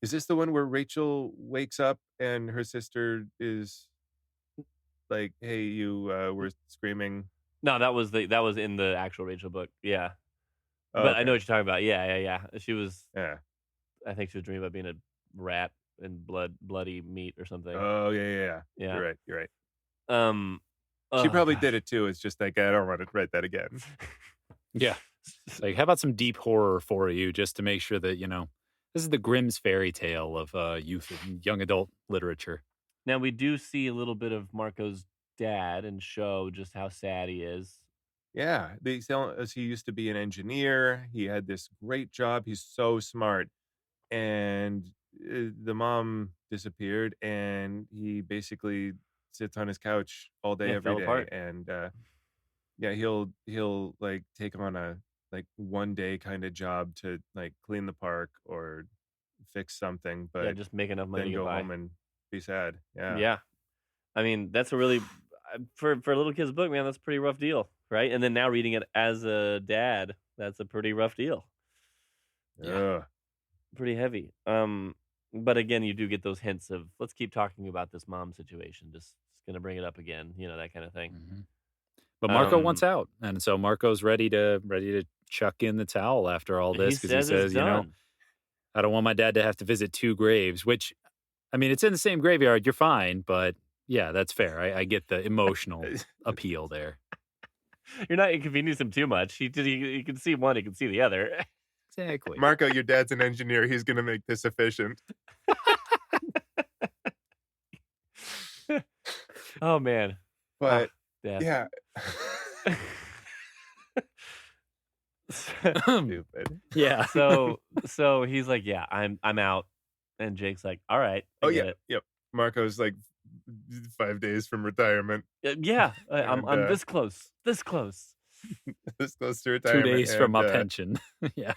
is this the one where Rachel wakes up and her sister is like, "Hey, you were screaming." No, that was in the actual Rachel book. Yeah. Oh, But I okay. know what you're talking about. Yeah. She was. Yeah. I think she was dreaming about being a rat and bloody meat or something. Oh, yeah. Yeah. You're right. Um. She oh, probably gosh. did it too. It's just like, I don't want to write that again. Yeah. Like, how about some deep horror for you just to make sure that, this is the Grimm's fairy tale of youth and young adult literature. Now we do see a little bit of Marco's dad and show just how sad he is. Yeah, they tell us he used to be an engineer. He had this great job. He's so smart. And the mom disappeared, and he basically sits on his couch all day, Yeah, every fell day. apart. And yeah, he'll like take on a like 1 day kind of job to like clean the park or fix something, Yeah, but just make enough money then to get go by. home and be sad. Yeah. Yeah. I mean, that's a really for a little kid's book, man. That's a pretty rough deal, right? And then now reading it as a dad, that's a pretty rough deal. Yeah. Pretty heavy. But again, you do get those hints of let's keep talking about this mom situation. Just gonna bring it up again, that kind of thing. Mhm. But Marco Um, wants out, and so Marco's ready to chuck in the towel after all He this because he says says, it's done. I don't want my dad to have to visit 2 graves. Which, I mean, it's in the same graveyard. You're fine, but yeah, that's fair. I get the emotional appeal there. You're not inconveniencing him too much. He can see one, he can see the other. Exactly. Marco, your dad's an engineer. He's going to make this efficient. Oh man. But Death. yeah. Stupid. Yeah. So he's like, yeah, I'm out, and Jake's like, all right, I Oh, get yeah. it. Yep. Marco's like 5 days from retirement. Yeah, I'm And, this close, this close. This goes to 2 retirement. days from my and, pension. Yeah.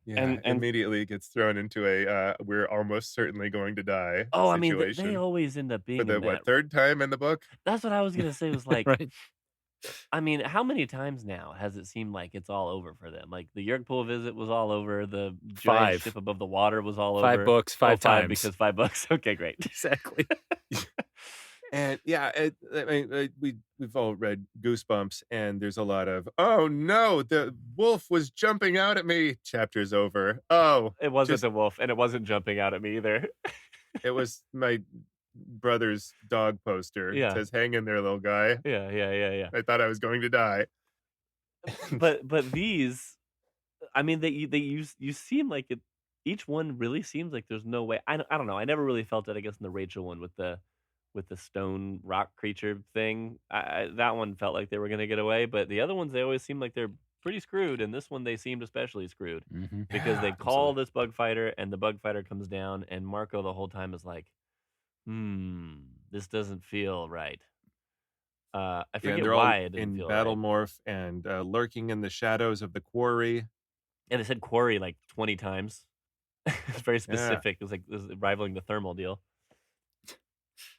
Yeah, And- immediately gets thrown into a we're almost certainly going to die Oh, I mean, situation. they always end up being for the in that. third time in the book? That's what I was gonna say. Was like, Right. I mean, how many times now has it seemed like it's all over for them? Like the Yeerk Pool visit was all over. The giant 5. ship above the water was all over. 5 books, 5 times. Because $5. Okay, great. Exactly. And yeah, I mean, we've all read Goosebumps, and there's a lot of, oh no, the wolf was jumping out at me. Chapter's over. Oh, It wasn't just- the wolf, and it wasn't jumping out at me either. it was my brother's dog poster. Yeah. It says, hang in there, little guy. Yeah. I thought I was going to die. But these, I mean, you seem like it. Each one really seems like there's no way. I don't know. I never really felt it. I guess in the Rachel one with the stone rock creature thing, that one felt like they were gonna get away. But the other ones, they always seem like they're pretty screwed. And this one, they seemed especially screwed because they call this bug fighter, and the bug fighter comes down, and Marco the whole time is like, this doesn't feel right. I forget they're why all it didn't in feel battle right. morph and lurking in the shadows of the quarry. And it said quarry like 20 times. It's very specific. It was like this is rivaling the thermal deal.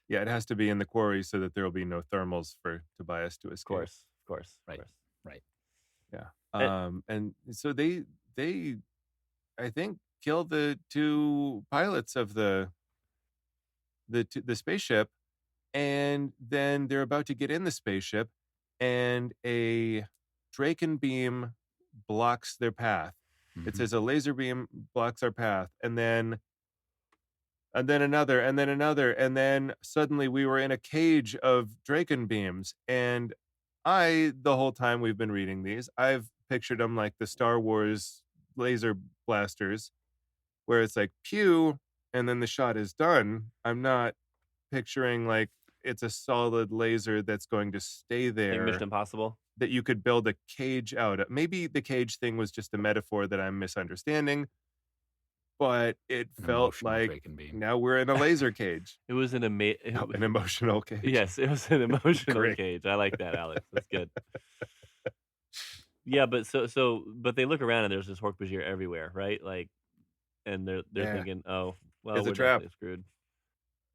Yeah, it has to be in the quarry so that there will be no thermals for Tobias to Of escape. course. Right. Yeah. And so they I think killed the 2 pilots of the the spaceship, and then they're about to get in the spaceship, and a Dracon beam blocks their path. It says a laser beam blocks our path, and then another, and then another, and then suddenly we were in a cage of Dracon beams. And the whole time we've been reading these, I've pictured them like the Star Wars laser blasters, where it's like pew, and then the shot is done. I'm not picturing like it's a solid laser that's going to stay Like there, Mission Impossible. that you could build a cage out of. Maybe the cage thing was just a metaphor that I'm misunderstanding, but it An felt emotional like Dracon beam. now we're in a laser cage. It was an An emotional cage. Yes, it was an emotional Great. cage. I like that, Alex. That's good. Yeah, but but they look around and there's this Hork-Bajir everywhere, right? Like, and they're Yeah. thinking, oh, well, It's a we're trap. definitely screwed.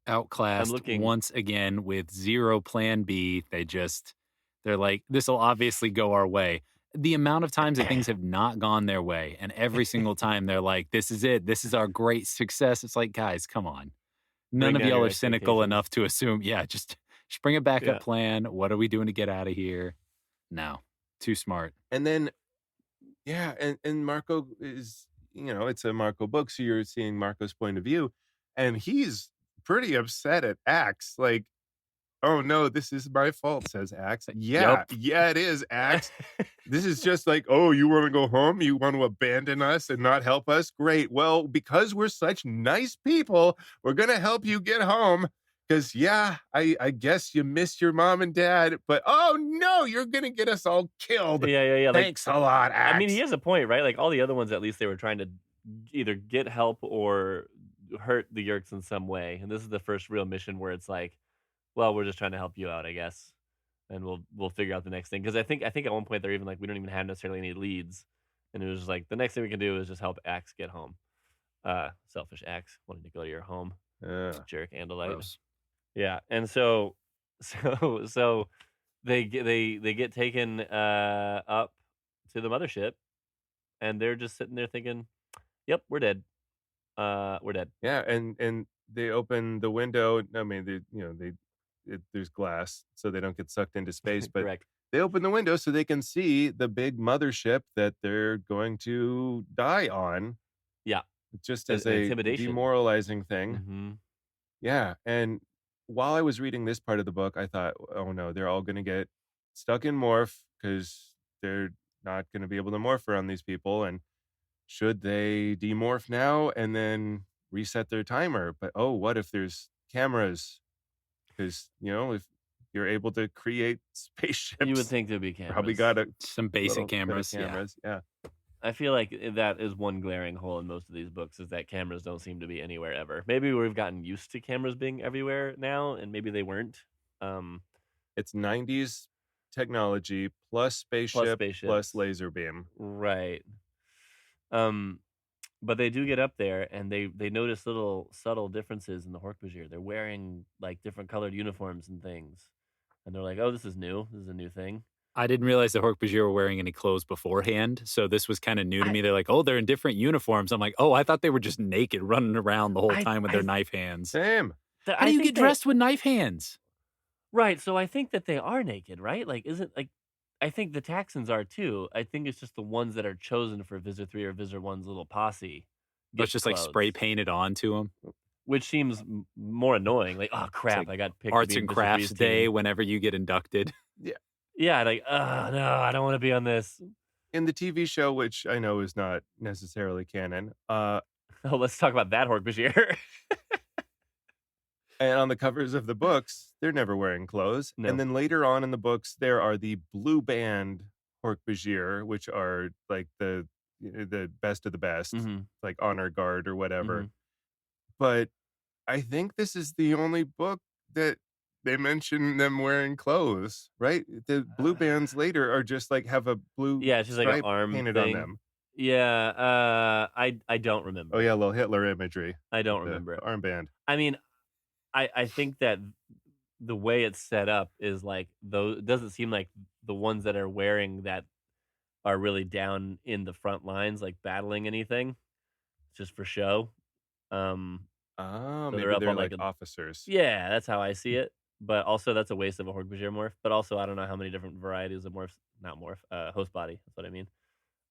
Outclassed looking- once again with zero plan B. They're like, this will obviously go our way. The amount of times that things have not gone their way, and every single time they're like, this is it. This is our great success. It's like, guys, come on. None Bring of down y'all your are cynical expectations. enough to assume, just bring a backup Yeah. plan. What are we doing to get out of here? No, too smart. And then, and Marco is, it's a Marco book, so you're seeing Marco's point of view, and he's pretty upset at Axe. Like, oh no, this is my fault, says Axe. Yeah, it is, Axe. This is just like, oh, you want to go home? You want to abandon us and not help us? Great. Well, because we're such nice people, we're going to help you get home. Because, I guess you missed your mom and dad, but oh no, you're going to get us all killed. Yeah. Like, Thanks a lot, Axe. I mean, he has a point, right? Like all the other ones, at least they were trying to either get help or hurt the Yeerks in some way. And this is the first real mission where it's like, well, we're just trying to help you out, I guess, and we'll figure out the next thing. Because I think at one point they're even like, we don't even have necessarily any leads, and it was just like the next thing we can do is just help Axe get home. Selfish Axe wanting to go to your home, jerk, Andalite. Gross. Yeah, and so they get taken up to the mothership, and they're just sitting there thinking, "Yep, we're dead. We're dead." Yeah, and they open the window. I mean, there's glass, so they don't get sucked into space. But Correct. they open the window so they can see the big mothership that they're going to die on. Yeah, just An as a intimidation. demoralizing thing. Mm-hmm. Yeah, and while I was reading this part of the book, I thought, oh no, they're all going to get stuck in morph because they're not going to be able to morph around these people. And should they demorph now and then reset their timer? But oh, what if there's cameras? Because if you're able to create spaceships, You would think there'd be cameras. probably got Some basic cameras. Yeah. I feel like that is one glaring hole in most of these books, is that cameras don't seem to be anywhere ever. Maybe we've gotten used to cameras being everywhere now, and maybe they weren't. It's 90s technology plus spaceship plus spaceships. laser beam. Right. But they do get up there, and they notice little subtle differences in the Hork-Bajir. They're wearing like different colored uniforms and things, and they're like, "Oh, this is new. This is a new thing." I didn't realize the Hork-Bajir were wearing any clothes beforehand, so this was kind of new to me. They're like, oh, they're in different uniforms. I'm like, oh, I thought they were just naked running around the whole time with their knife hands. Same. How do you get dressed with knife hands? Right, so I think that they are naked, right? Like, I think the Taxons are too. I think it's just the ones that are chosen for Visitor 3 or Visitor 1's little posse. But it's just like spray painted onto them. Which seems more annoying. Like, oh crap, I got picked. to Arts be in and Visitor Crafts 3's Day, team. whenever you get inducted. Yeah, like, oh no, I don't want to be on this. In the TV show, which I know is not necessarily canon, Oh, let's talk about that Hork-Bajir. and on the covers of the books, they're never wearing clothes. No. And then later on in the books, there are the blue band Hork-Bajir, which are like the best of the best, Mhm. like Honor Guard or whatever. Mhm. But I think this is the only book that they mention them wearing clothes, right? The blue bands later are just like have a blue Yeah, it's just like an stripe arm painted thing. on them. Yeah, I don't remember. Oh yeah, little Hitler imagery. I don't The remember it. armband. I mean, I think that the way it's set up is like those. It doesn't seem like the ones that are wearing that are really down in the front lines, like battling anything. It's just for show. Oh, So they're maybe up they're on like like a officers. yeah, that's how I see it. But also that's a waste of a Hork-Bajir morph. But also I don't know how many different varieties of morphs, not morph, host body. That's what I mean.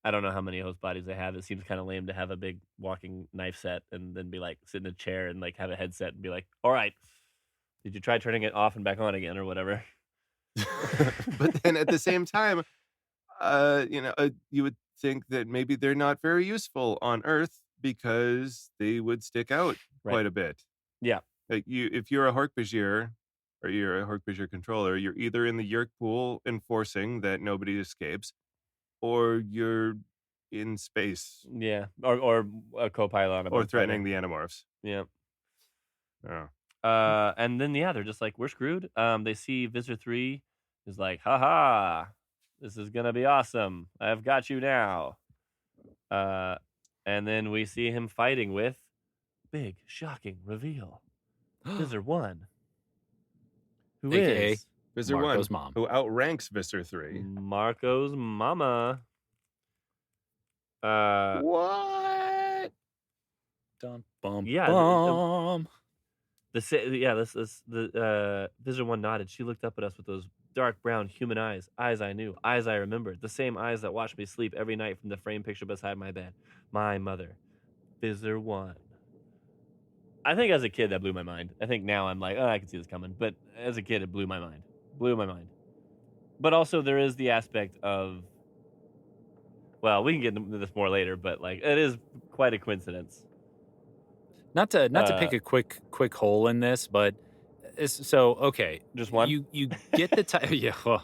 I don't know how many host bodies they have. It seems kind of lame to have a big walking knife set and then be like sit in a chair and like have a headset and be like, all right, did you try turning it off and back on again or whatever? But then at the same time, you would think that maybe they're not very useful on Earth because they would stick out Right. quite a bit. Yeah. Like if you're a Hork-Bajir or you're a Hork-Bajir controller, you're either in the Yeerk pool enforcing that nobody escapes, or you're in space Yeah. Or a co-pilot on a or bug threatening fighter. the Animorphs. Yeah. Oh. And then yeah, they're just like, we're screwed. They see Visitor 3 is like, haha, this is gonna be awesome. I've got you now. And then we see him fighting with big, shocking reveal. Visitor 1. Who AKA is Visser Marco's 1, mom. who outranks Visser 3. Marco's mama. What? Dum, bum, Yeah, bum. the Visitor 1 nodded. She looked up at us with those dark brown human eyes I knew, eyes I remembered, the same eyes that watched me sleep every night from the framed picture beside my bed. My mother. Visitor 1. I think as a kid that blew my mind. I think now I'm like, oh, I can see this coming. But as a kid, it blew my mind. Blew my mind. But also there is the aspect of, well, we can get into this more later, but like it is quite a coincidence. Not to pick a quick hole in this, but okay. Just one? You get the title. Yeah, well,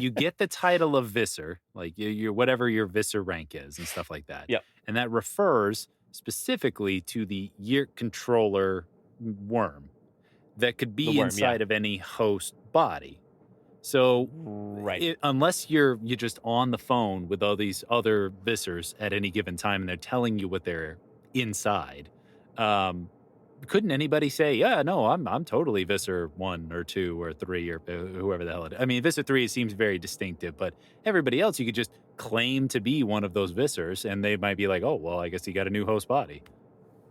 you get the title of Visser, like your whatever your Visser rank is and stuff like that. Yep. And that refers specifically to the Yeerk controller worm that could be inside of any host body. So right. Unless you're just on the phone with all these other Vissers at any given time and they're telling you what they're inside, couldn't anybody say, yeah, no, I'm totally Visser 1 or 2 or 3 or whoever the hell it is. I mean, Visser 3 seems very distinctive, but everybody else you could just claim to be one of those Vissers and they might be like, oh, well, I guess he got a new host body.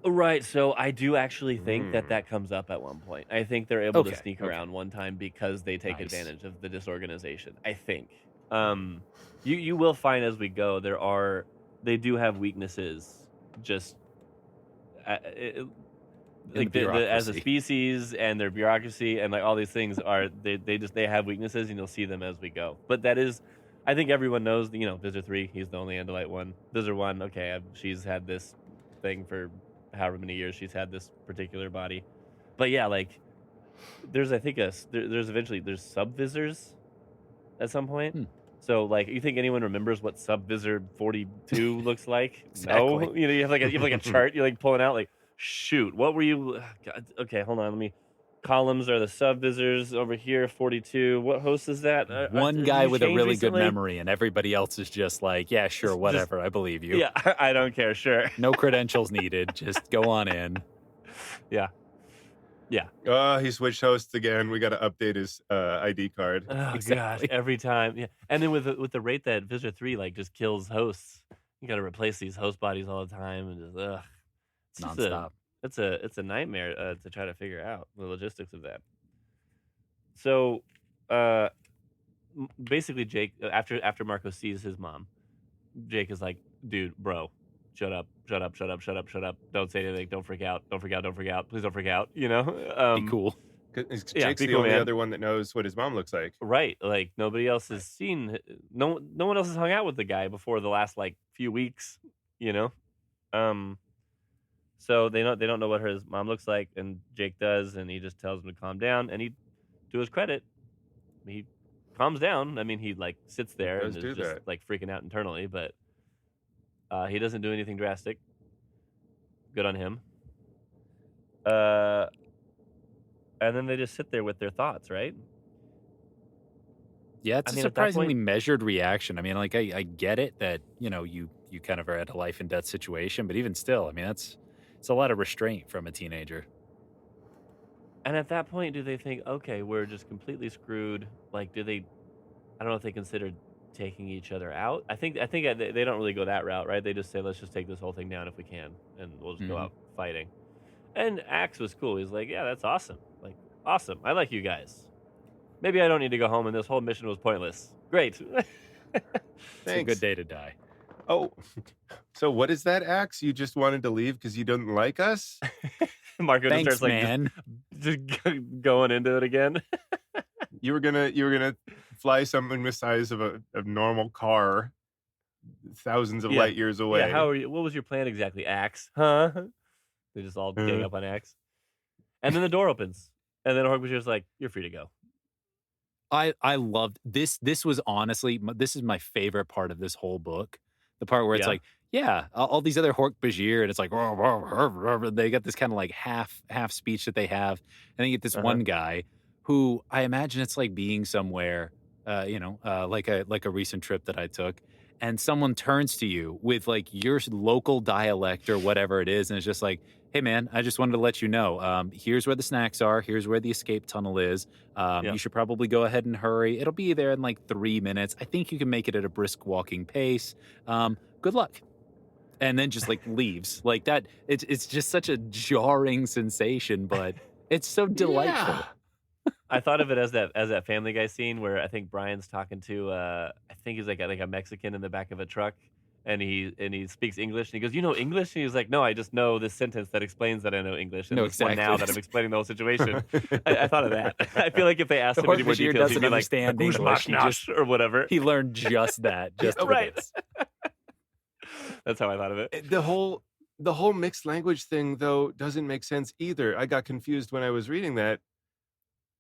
Right, so I do actually think that comes up at one point. I think they're able to sneak around one time because they take advantage of the disorganization. I think. You will find as we go they do have weaknesses. Just like as a species and their bureaucracy and like all these things are they have weaknesses and you'll see them as we go. But that is, I think everyone knows. Visitor 3, he's the only Andalite one. Visitor 1, okay, she's had this thing for however many years she's had this particular body. But yeah, like there's there's sub-visors at some point. So like you think anyone remembers what sub-visor 42 looks like? Exactly. No. You have like a chart you're like pulling out like, shoot, what were you God, okay, hold on, columns are the sub-visors over here, 42. What host is that? One guy with a really good memory and everybody else is just like, yeah, sure, whatever, I believe you. Yeah, I don't care, sure. No credentials needed, just go on in. Yeah. Oh, he switched hosts again. We got to update his ID card. Oh gosh, every time. Yeah. And then with the rate that Visitor 3 like just kills hosts, you got to replace these host bodies all the time and just it's nonstop. It's a nightmare to try to figure out the logistics of that. So, basically, Jake after Marco sees his mom, Jake is like, "Dude, bro, shut up! Don't say anything. Don't freak out. Please don't freak out. Be cool." Jake's the only other one that knows what his mom looks like. Right. Like nobody else has seen. No one else has hung out with the guy before the last like few weeks. So they don't know what his mom looks like, and Jake does, and he just tells him to calm down. And to his credit, he calms down. I mean, he like sits there and is just like freaking out internally, but he doesn't do anything drastic. Good on him. And then they just sit there with their thoughts, right? Yeah, it's a surprisingly measured reaction. I mean, like I get it that you kind of are at a life and death situation, but even still, I mean, it's a lot of restraint from a teenager. And at that point, do they think, okay, we're just completely screwed? Like, do they? I don't know if they consider taking each other out. I think they don't really go that route, right? They just say, let's just take this whole thing down if we can, and we'll just go out fighting. And Axe was cool. He's like, yeah, that's awesome. Like, awesome. I like you guys. Maybe I don't need to go home, and this whole mission was pointless. Great. It's a good Thanks. day to die. Oh, so what is that, Axe? You just wanted to leave because you didn't like us? Marco just Thanks, starts like man. just going into it again. You were gonna fly something the size of a normal car, thousands of Yeah. light years away. Yeah, how are you? What was your plan exactly, Axe? Huh? They just all gang Uh. up on Axe. And then the door opens. And then Hork-Bajir's like, you're free to go. I loved this. This was honestly, this is my favorite part of this whole book. The part where it's Yeah. like, yeah, all these other Hork-Bajir, and it's like, they got this kind of like half speech that they have. And then you get this one guy who I imagine it's like being somewhere, like a recent trip that I took. And someone turns to you with like your local dialect or whatever it is. And it's just like, hey, man, I just wanted to let you know, here's where the snacks are. Here's where the escape tunnel is. You should probably go ahead and hurry. It'll be there in like 3 minutes. I think you can make it at a brisk walking pace. Good luck. And then just like leaves like that. It's just such a jarring sensation, but it's so delightful. Yeah. I thought of it as that Family Guy scene where I think Brian's talking to I think he's like a Mexican in the back of a truck, and he speaks English, and he goes, "You know English?" And he's like, "No, I just know this sentence that explains that I know English." And No, this one exactly. now that I'm explaining the whole situation, I thought of that. I feel like if they asked him any more Hork-Bajir details, he'd doesn't be like, understand "Who's English. He Mashnash?" or whatever. He learned just that. Just for Right. this. That's how I thought of it. The whole mixed language thing, though, doesn't make sense either. I got confused when I was reading that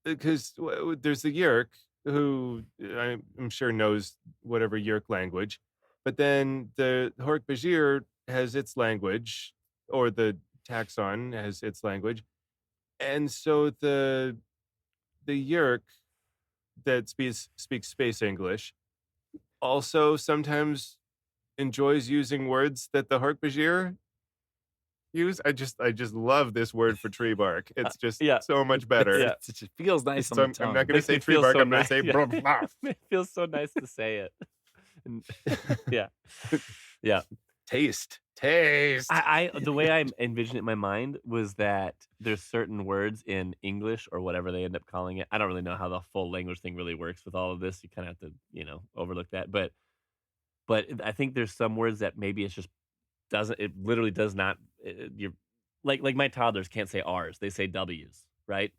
because there's the Yeerk, who I'm sure knows whatever Yeerk language, but then the Hork-Bajir has its language, or the taxon has its language, and so the Yeerk that speaks space English also sometimes enjoys using words that the Hork-Bajir use. I just love this word for tree bark. It's just yeah. so much better. Yeah. It just feels nice on So the I'm tongue. not going to Makes say me tree feel bark. so I'm going nice. to say Yeah. blah, blah. It feels so nice to say it. And- yeah. Yeah. Taste. I the way I envisioned it in my mind was that there's certain words in English or whatever they end up calling it. I don't really know how the full language thing really works with all of this. You kind of have to, overlook that. But I think there's some words that maybe it's just doesn't. It literally does not. You're like my toddlers can't say R's. They say W's, right?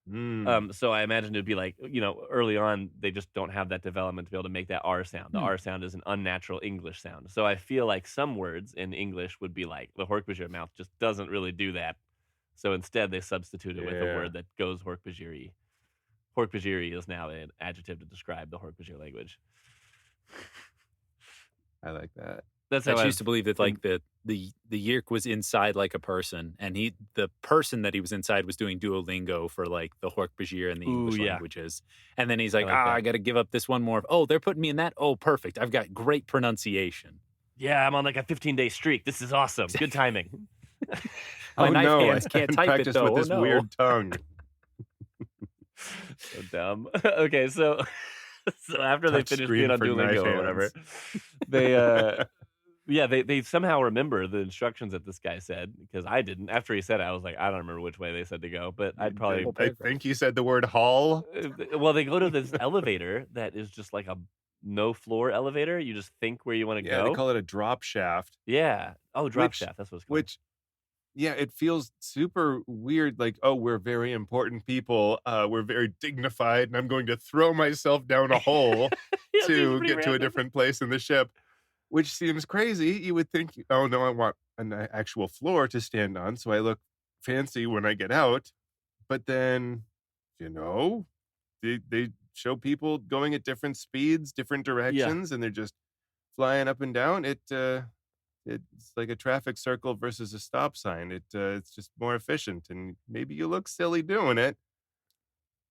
So I imagine it'd be like, early on, they just don't have that development to be able to make that R sound. The R sound is an unnatural English sound. So I feel like some words in English would be like, the Hork-Bajir mouth just doesn't really do that. So instead, they substitute it with a word that goes Hork-Bajir-y. Hork-Bajir-y is now an adjective to describe the Hork-Bajir language. I like that. That's how I I used to believe that like the Yeerk was inside like a person, and the person that he was inside was doing Duolingo for like the Hork-Bajir and the English languages. And then he's like, I got to give up this one more. Oh, they're putting me in that. Oh, perfect. I've got great pronunciation. Yeah, I'm on like a 15-day streak. This is awesome. Good timing. My knife no, hands I can't haven't type it practiced though. with Oh, this no. weird tongue. So dumb. Okay, so after they finish being on Duolingo or whatever, they somehow remember the instructions that this guy said, because I didn't. After he said it, I was like, I don't remember which way they said to go, but I'd probably. I think you said the word hall. Well, they go to this elevator that is just like a no floor elevator. You just think where you want to Yeah, go. they call it a drop shaft. Yeah. Oh, drop shaft. That's what it's called. Which, yeah, it feels super weird. Like, oh, we're very important people. We're very dignified, and I'm going to throw myself down a hole Yeah, to pretty get to a random. different place in the ship, which seems crazy. You would think, oh no, I want an actual floor to stand on, so I look fancy when I get out. But then, they show people going at different speeds, different directions, and they're just flying up and down. It's like a traffic circle versus a stop sign. It's just more efficient, and maybe you look silly doing it.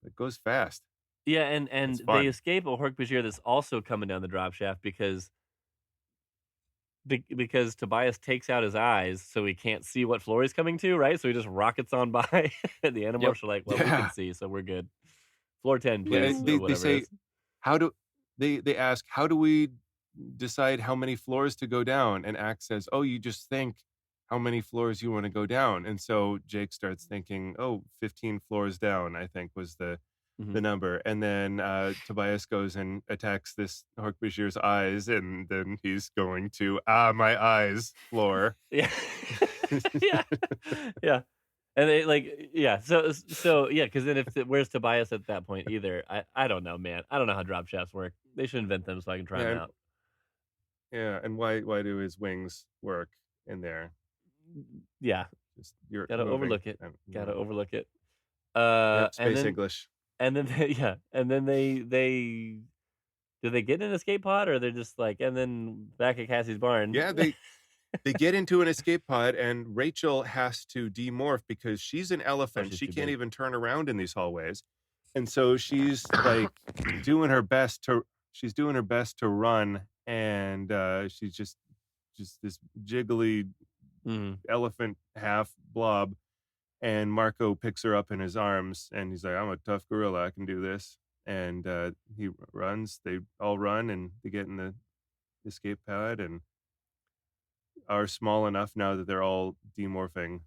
It goes fast. Yeah, and It's fun. they escape a Hork-Bajir that's also coming down the drop shaft because Tobias takes out his eyes so he can't see what floor he's coming to, right? So he just rockets on by, and the Animorphs are like, well, we can see, so we're good. Floor 10, please. They say, they ask, how do we decide how many floors to go down? And Axe says, oh, you just think how many floors you want to go down. And so Jake starts thinking, 15 floors down, I think was the number. And then Tobias goes and attacks this Hork-Bajir's eyes, and then he's going to my eyes floor. Yeah. Yeah. Yeah. And they so yeah, because then where's Tobias at that point either? I don't know, man. I don't know how drop shafts work. They should invent them so I can try them out. Yeah, and why do his wings work in there? Yeah. Just you're Gotta moving. overlook it. Gotta overlook it. Space English. And then they do they get in an escape pod, or they're just like, and then back at Cassie's barn? Yeah, they get into an escape pod, and Rachel has to demorph because she's an elephant. she's She too can't big. even turn around in these hallways, and so she's like doing her best to run, and she's just this jiggly elephant half blob. And Marco picks her up in his arms, and he's like, "I'm a tough gorilla. I can do this." And he runs. They all run, and they get in the escape pod, and are small enough now that they're all demorphing.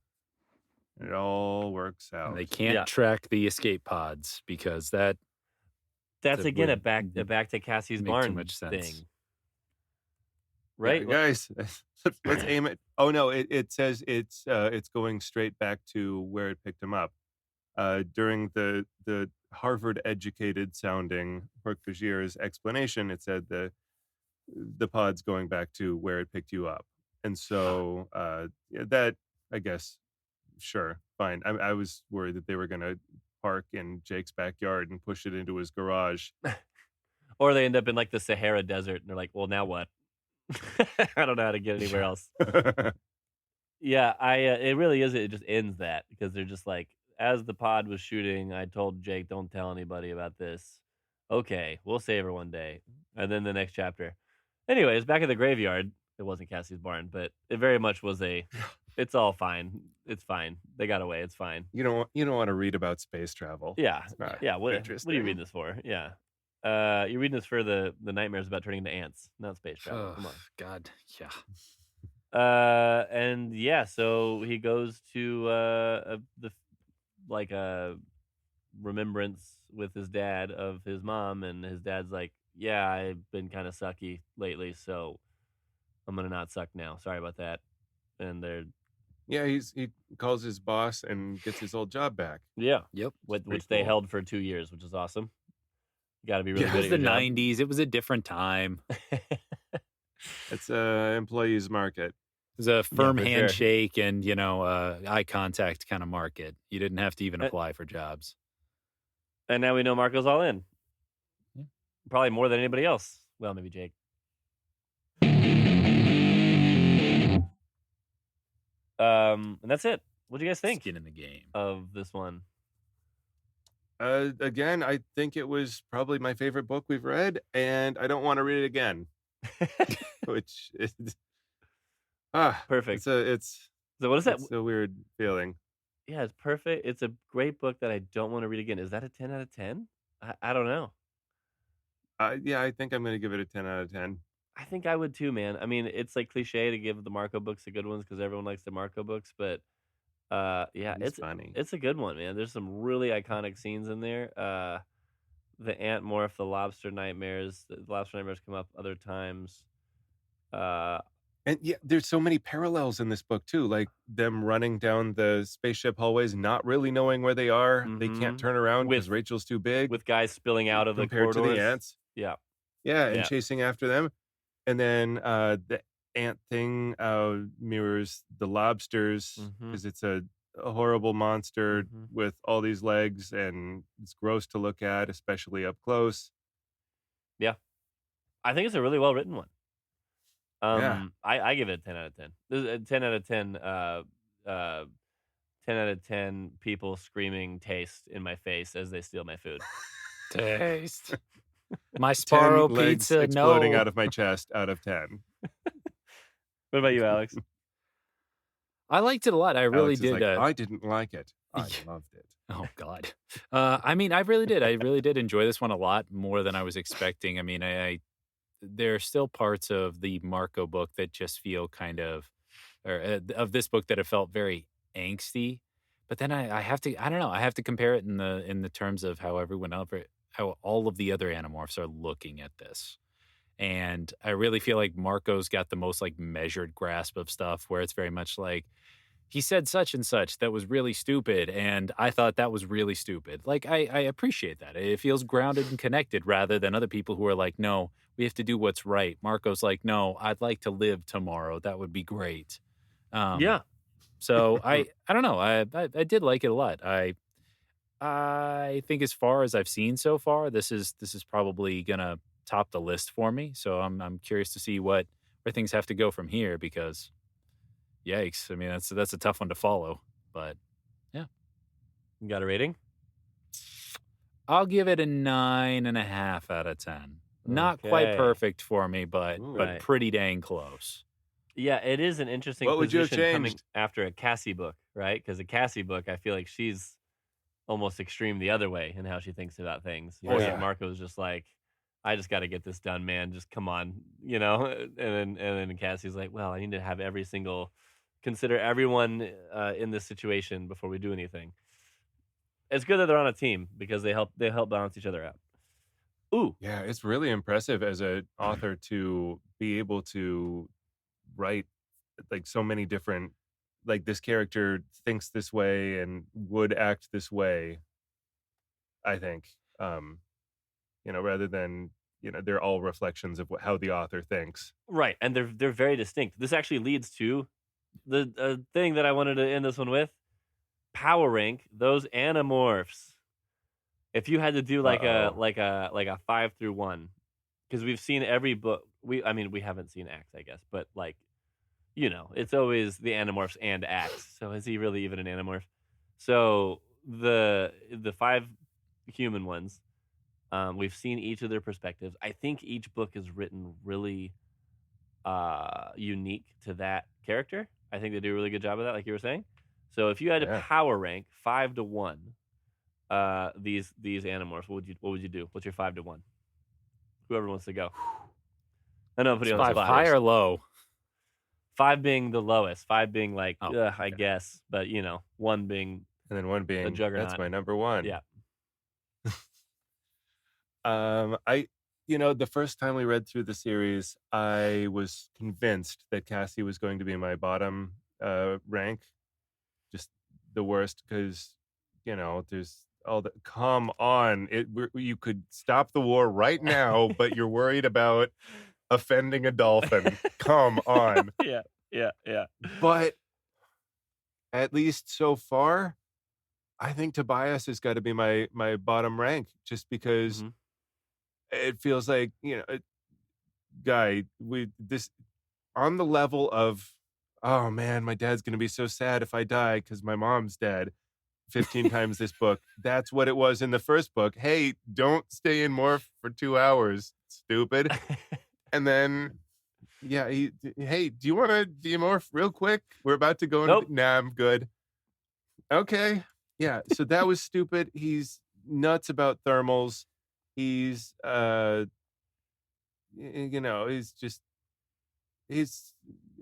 It all works out. And they can't track the escape pods because that's again a back to Cassie's barn too much sense. thing, right? Yeah, guys, let's aim it. Oh no, it says it's going straight back to where it picked him up. During the Harvard-educated sounding Hork-Bajir's explanation, it said the pod's going back to where it picked you up. And so that, I guess, sure, fine. I was worried that they were going to park in Jake's backyard and push it into his garage. Or they end up in like the Sahara Desert, and they're like, well, now what? I don't know how to get anywhere else. Yeah, it really is. It just ends that, because they're just like, as the pod was shooting, I told Jake, don't tell anybody about this. Okay, we'll save her one day. And then the next chapter. Anyways, back at the graveyard. It wasn't Cassie's barn, but it very much was it's all fine. It's fine. They got away. It's fine. You don't want to read about space travel. Yeah. What are you reading this for? Yeah. You're reading this for the nightmares about turning into ants, not space travel. Come on. God. Yeah. And yeah, so he goes to a remembrance with his dad of his mom, and his dad's like, yeah, I've been kind of sucky lately, so I'm gonna not suck now. Sorry about that. And he calls his boss and gets his old job back. Yeah. Yep. Which they held for 2 years, which is awesome. You got to be really good at It was your the job. 90s. It was a different time. It's a employees market. It was a firm for sure. handshake and, eye contact kind of market. You didn't have to even apply for jobs. And now we know Marco's all in. Yeah. Probably more than anybody else. Well, maybe Jake. And that's it. What do you guys think Skin in the game of this one? Again, I think it was probably my favorite book we've read, and I don't want to read it again. Which is perfect. It's so what is that? It's a weird feeling. Yeah, it's perfect. It's a great book that I don't want to read again. Is that a 10 out of 10? I don't know. Yeah, I think I'm going to give it a 10 out of 10. I think I would too, man. I mean, it's like cliche to give the Marco books the good ones because everyone likes the Marco books, but yeah, it's funny. It's a good one, man. There's some really iconic scenes in there. The Antmorph, the lobster nightmares. The lobster nightmares come up other times. And yeah, there's so many parallels in this book too, like them running down the spaceship hallways, not really knowing where they are. They can't turn around because Rachel's too big. With guys spilling out of the corridors. Compared to the ants. Yeah. Yeah, and chasing after them. And then the ant thing mirrors the lobsters because it's a horrible monster with all these legs, and it's gross to look at, especially up close. Yeah. I think it's a really well-written one. Yeah. I give it a 10 out of 10. This is a 10 out of 10. 10 out of 10 people screaming taste in my face as they steal my food. Taste. My Sparrow 10 legs pizza, exploding no. out of my chest out of 10. What about you, Alex? I liked it a lot. I really Alex is did. like, I didn't like it. I loved it. Oh, God. I mean, I really did. I really did enjoy this one a lot more than I was expecting. I mean, there are still parts of the Marco book that just feel kind of of this book that have felt very angsty. But then I have to, I don't know, I have to compare it in the terms of how how all of the other Animorphs are looking at this. And I really feel like Marco's got the most like measured grasp of stuff, where it's very much like, he said such and such that was really stupid, and I thought that was really stupid. Like, I appreciate that. It feels grounded and connected, rather than other people who are like, no, we have to do what's right. Marco's like, no, I'd like to live tomorrow. That would be great. Yeah. So I don't know. I did like it a lot. I think as far as I've seen so far, this is probably gonna top the list for me. So I'm curious to see where things have to go from here, because yikes. I mean, that's a tough one to follow. But yeah. You got a rating? I'll give it a 9.5 out of 10. Not quite Okay. perfect for me, but Right. pretty dang close. Yeah, it is an interesting What would you have position coming changed? after a Cassie book, right? Because a Cassie book, I feel like she's almost extreme the other way in how she thinks about things. Oh, Whereas yeah. Marco's just like, I just got to get this done, man. Just come on, you know. And then Cassie's like, well, I need to have consider everyone in this situation before we do anything. It's good that they're on a team because they help balance each other out. Ooh, Yeah, it's really impressive as an author to be able to write like so many different, like this character thinks this way and would act this way. I think, rather than they're all reflections of how the author thinks. right, and they're very distinct. This actually leads to the thing that I wanted to end this one with. Power rank those Animorphs. If you had to do like Uh-oh. a 5 through 1, because we've seen every book. We haven't seen Axe, I guess, but like, it's always the Animorphs and Axe. So is he really even an Animorph? So the 5 human ones, we've seen each of their perspectives. I think each book is written really unique to that character. I think they do a really good job of that, like you were saying. So if you had to Yeah. power rank 5 to 1, these Animorphs, what would you do? What's your 5 to 1? Whoever wants to go. I know nobody on the 5 spot. high or low? 5 being the lowest, 5 being like, Oh, I okay. guess, but 1 being And then one being juggernaut. that's my number one. Yeah. The first time we read through the series, I was convinced that Cassie was going to be my bottom rank, just the worst, because there's all the come on, you could stop the war right now, but you're worried about offending a dolphin. Come on. Yeah. But at least so far, I think Tobias has got to be my bottom rank, just because Mhm. it feels like guy, this on the level of, oh man, my dad's gonna be so sad if I die because my mom's dead 15 times this book. That's what it was in the first book. Hey, don't stay in morph for 2 hours, stupid. And then hey, do you want to demorph real quick? We're about to go into Nope. nah, I'm good. Okay. Yeah, so that was stupid. He's nuts about thermals. He's he's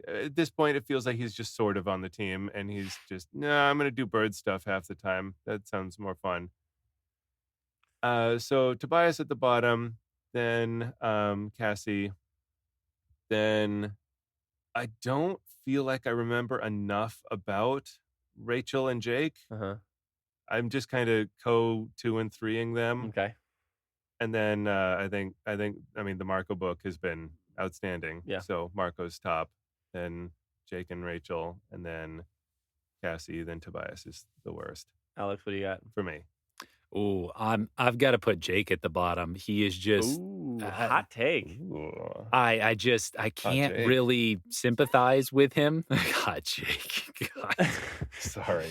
at this point it feels like he's just sort of on the team, and he's just, I'm gonna do bird stuff half the time. That sounds more fun. So Tobias at the bottom, then Cassie, then I don't feel like I remember enough about Rachel and Jake. Uh-huh. I'm just kind of 2 and 3ing them. Okay. And then I think the Marco book has been outstanding. Yeah. So Marco's top, then Jake and Rachel, and then Cassie, then Tobias is the worst Alex, what do you got? for me. Ooh, I've got to put Jake at the bottom. He is just Ooh, hot take. Ooh. I can't Jake. really sympathize with him. God, Jake. God. Sorry.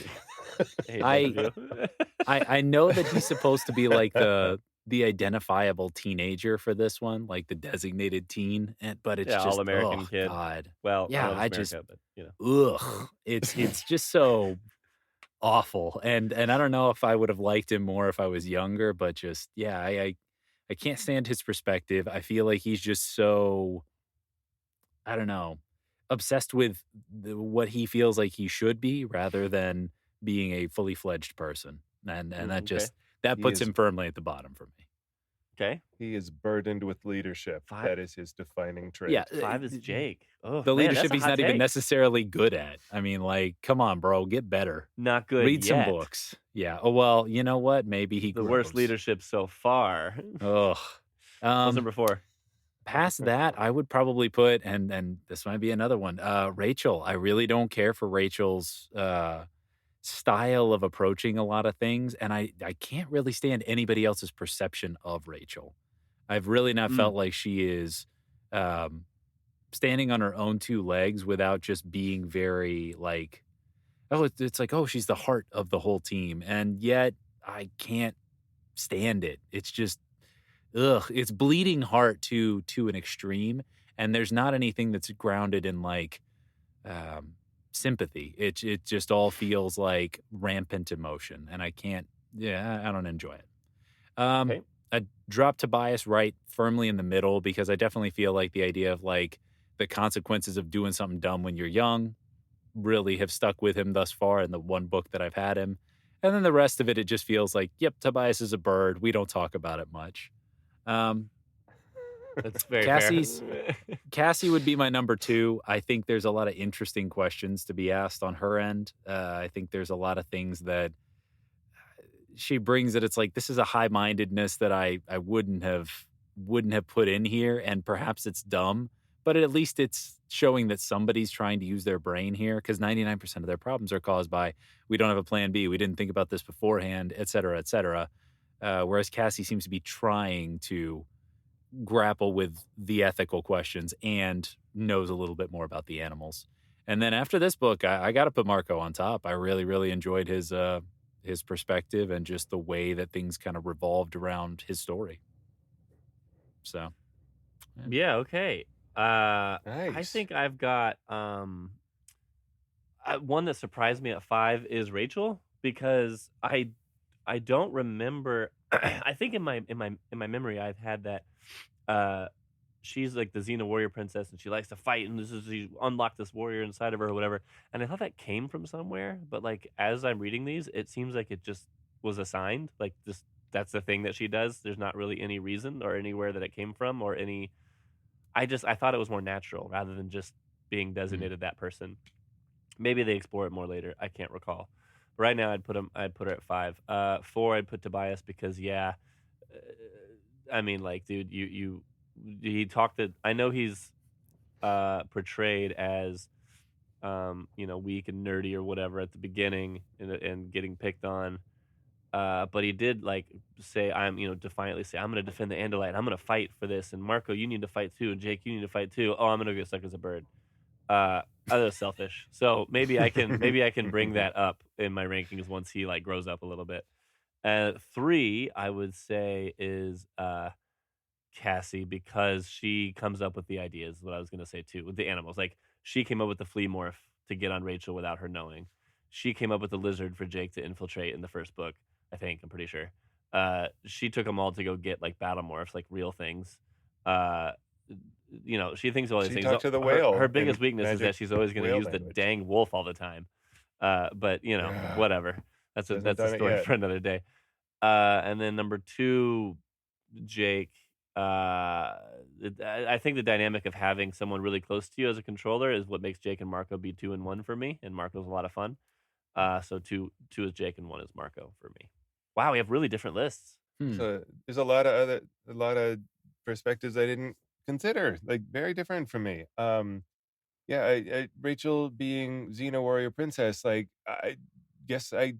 Hey, both of you. I know that he's supposed to be like the identifiable teenager for this one, like the designated teen, but it's Yeah, just all-American oh, kid. God. Well, Yeah, I I don't know if it's just- America, but Ugh. It's just so awful. And I don't know if I would have liked him more if I was younger, but just I can't stand his perspective. I feel like he's just so, I don't know. obsessed with what he feels like he should be rather than being a fully fledged person. And that Okay. just that He puts is him firmly at the bottom for me. Okay. he is burdened with leadership. Five. That is his defining Yeah, trait. 5 is Jake. Oh the man, that's leadership a he's hot not even take. necessarily good at. I mean, like, come on, bro, get better. Not good Read some yet. books. Yeah. Oh well, you know what? Maybe he The grows. worst leadership so far. Ugh. What's number 4? Past that, I would probably put, and this might be another one, Rachel. I really don't care for Rachel's style of approaching a lot of things, and I can't really stand anybody else's perception of Rachel. I've really not Mm. felt like she is um, standing on her own 2 legs without just being very like, oh, it's like, oh, she's the heart of the whole team, and yet I can't stand it. It's just ugh, it's bleeding heart to an extreme, and there's not anything that's grounded in like um, sympathy. It just all feels like rampant emotion, and I can't. Yeah, I don't enjoy it. Okay. I dropped Tobias right firmly in the middle because I definitely feel like the idea of like the consequences of doing something dumb when you're young really have stuck with him thus far in the one book that I've had him. And then the rest of it, it just feels like, yep, Tobias is a bird. We don't talk about it much. Um, That's very Cassie's fair. Cassie would be my number 2. I think there's a lot of interesting questions to be asked on her end. I think there's a lot of things that she brings that it's like this is a high-mindedness that I wouldn't have put in here, and perhaps it's dumb, but at least it's showing that somebody's trying to use their brain here because 99% of their problems are caused by we don't have a plan B, we didn't think about this beforehand, et cetera, et cetera. Whereas Cassie seems to be trying to grapple with the ethical questions and knows a little bit more about the animals. And then after this book, I got to put Marco on top. I really, really enjoyed his perspective and just the way that things kind of revolved around his story. So, Yeah, okay. I Nice. think I've got one that surprised me at 5 is Rachel because I don't remember I think in my memory I've had that she's like the Xena warrior princess and she likes to fight and she unlocked this warrior inside of her or whatever. And I thought that came from somewhere, but like as I'm reading these, it seems like it just was assigned. Like just that's the thing that she does. There's not really any reason or anywhere that it came from or any I thought it was more natural rather than just being designated that person. Maybe they explore it more later. I can't recall. But right now, I'd put her at 5. 4, I'd put Tobias because yeah, uh, I mean, like, dude, he talked to. I know he's portrayed as weak and nerdy or whatever at the beginning and getting picked on. But he did like say, defiantly say, I'm going to defend the Andalite. I'm going to fight for this. And Marco, you need to fight too. And Jake, you need to fight too. Oh, I'm going to get stuck as a bird. I was selfish. So maybe I can bring that up in my rankings once he like grows up a little bit. 3, I would say is Cassie because she comes up with the ideas. What I was gonna say too with the animals, like she came up with the flea morph to get on Rachel without her knowing. She came up with the lizard for Jake to infiltrate in the first book. I think I'm pretty sure. She took them all to go get like battle morphs, like real things. Uh, she thinks of all these She things. talked to the Her, whale her in biggest weakness is magic that she's always going to whale use the language. dang wolf all the time. But Yeah. whatever. That's a Hasn't done it story yet. for another day. And then number 2, Jake. I think the dynamic of having someone really close to you as a controller is what makes Jake and Marco be 2 and 1 for me. And Marco's a lot of fun. So two is Jake and 1 is Marco for me. Wow, we have really different lists. So there's a lot of perspectives I didn't consider, like very different from me. Yeah, Rachel being Xena warrior princess, like I guess I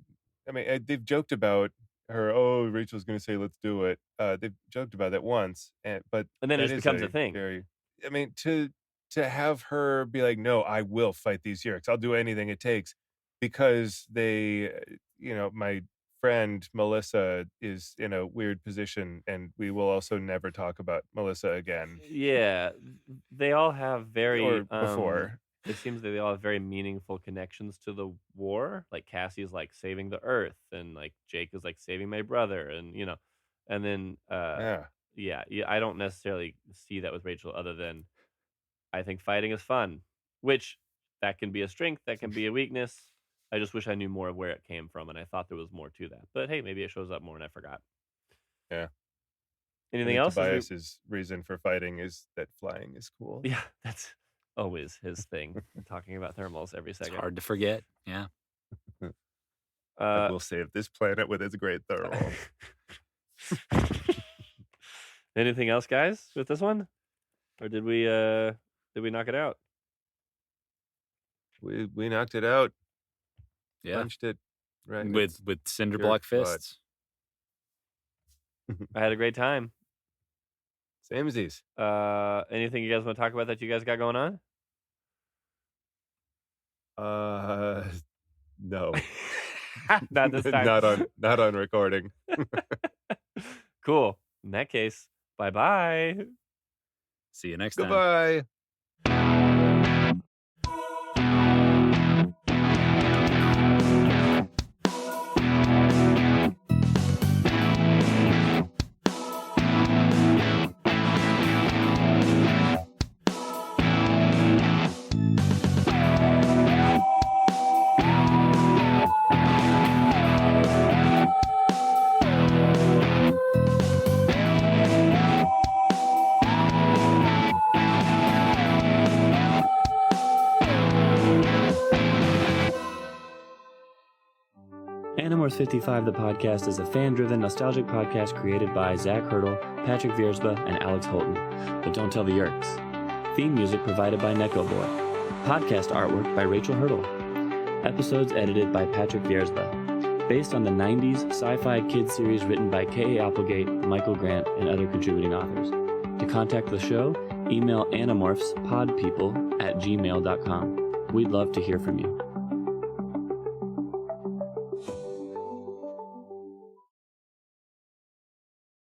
mean they've joked about her. Oh, Rachel's gonna say let's do it. They've joked about that once, but And then it that just is becomes a a thing. very. I mean to have her be like, no, I will fight these Yeerks. I'll do anything it takes, because my friend Melissa is in a weird position, and we will also never talk about Melissa again. Yeah, they all have very Or before. it seems that they all have very meaningful connections to the war. Like Cassie is like saving the earth and like Jake is like saving my brother and then Yeah. yeah, I don't necessarily see that with Rachel other than I think fighting is fun. which that can be a strength, that can be a weakness. I just wish I knew more of where it came from, and I thought there was more to that. But hey, maybe it shows up more and I forgot. Yeah. Anything else? Tobias's reason for fighting is that flying is cool. Yeah, that's always his thing. Talking about thermals every second. It's hard to forget. Yeah. I will save this planet with its great thermal. Anything else, guys, with this one? Or did we knock it out? We knocked it out. Yeah. Punched it right With Cinderblock fists. I had a great time. Samesies. Anything you guys want to talk about that you guys got going on? No. Not this time. not on recording. Cool. In that case, bye-bye. See you next time. Goodbye. Animorphs 55, the podcast, is a fan-driven, nostalgic podcast created by Zach Hurdle, Patrick Viersba, and Alex Holton. But don't tell the Yeerks. Theme music provided by Neko Boy. Podcast artwork by Rachel Hurdle. Episodes edited by Patrick Viersba. Based on the 90s sci-fi kids series written by K.A. Applegate, Michael Grant, and other contributing authors. To contact the show, email animorphspodpeople@gmail.com. We'd love to hear from you.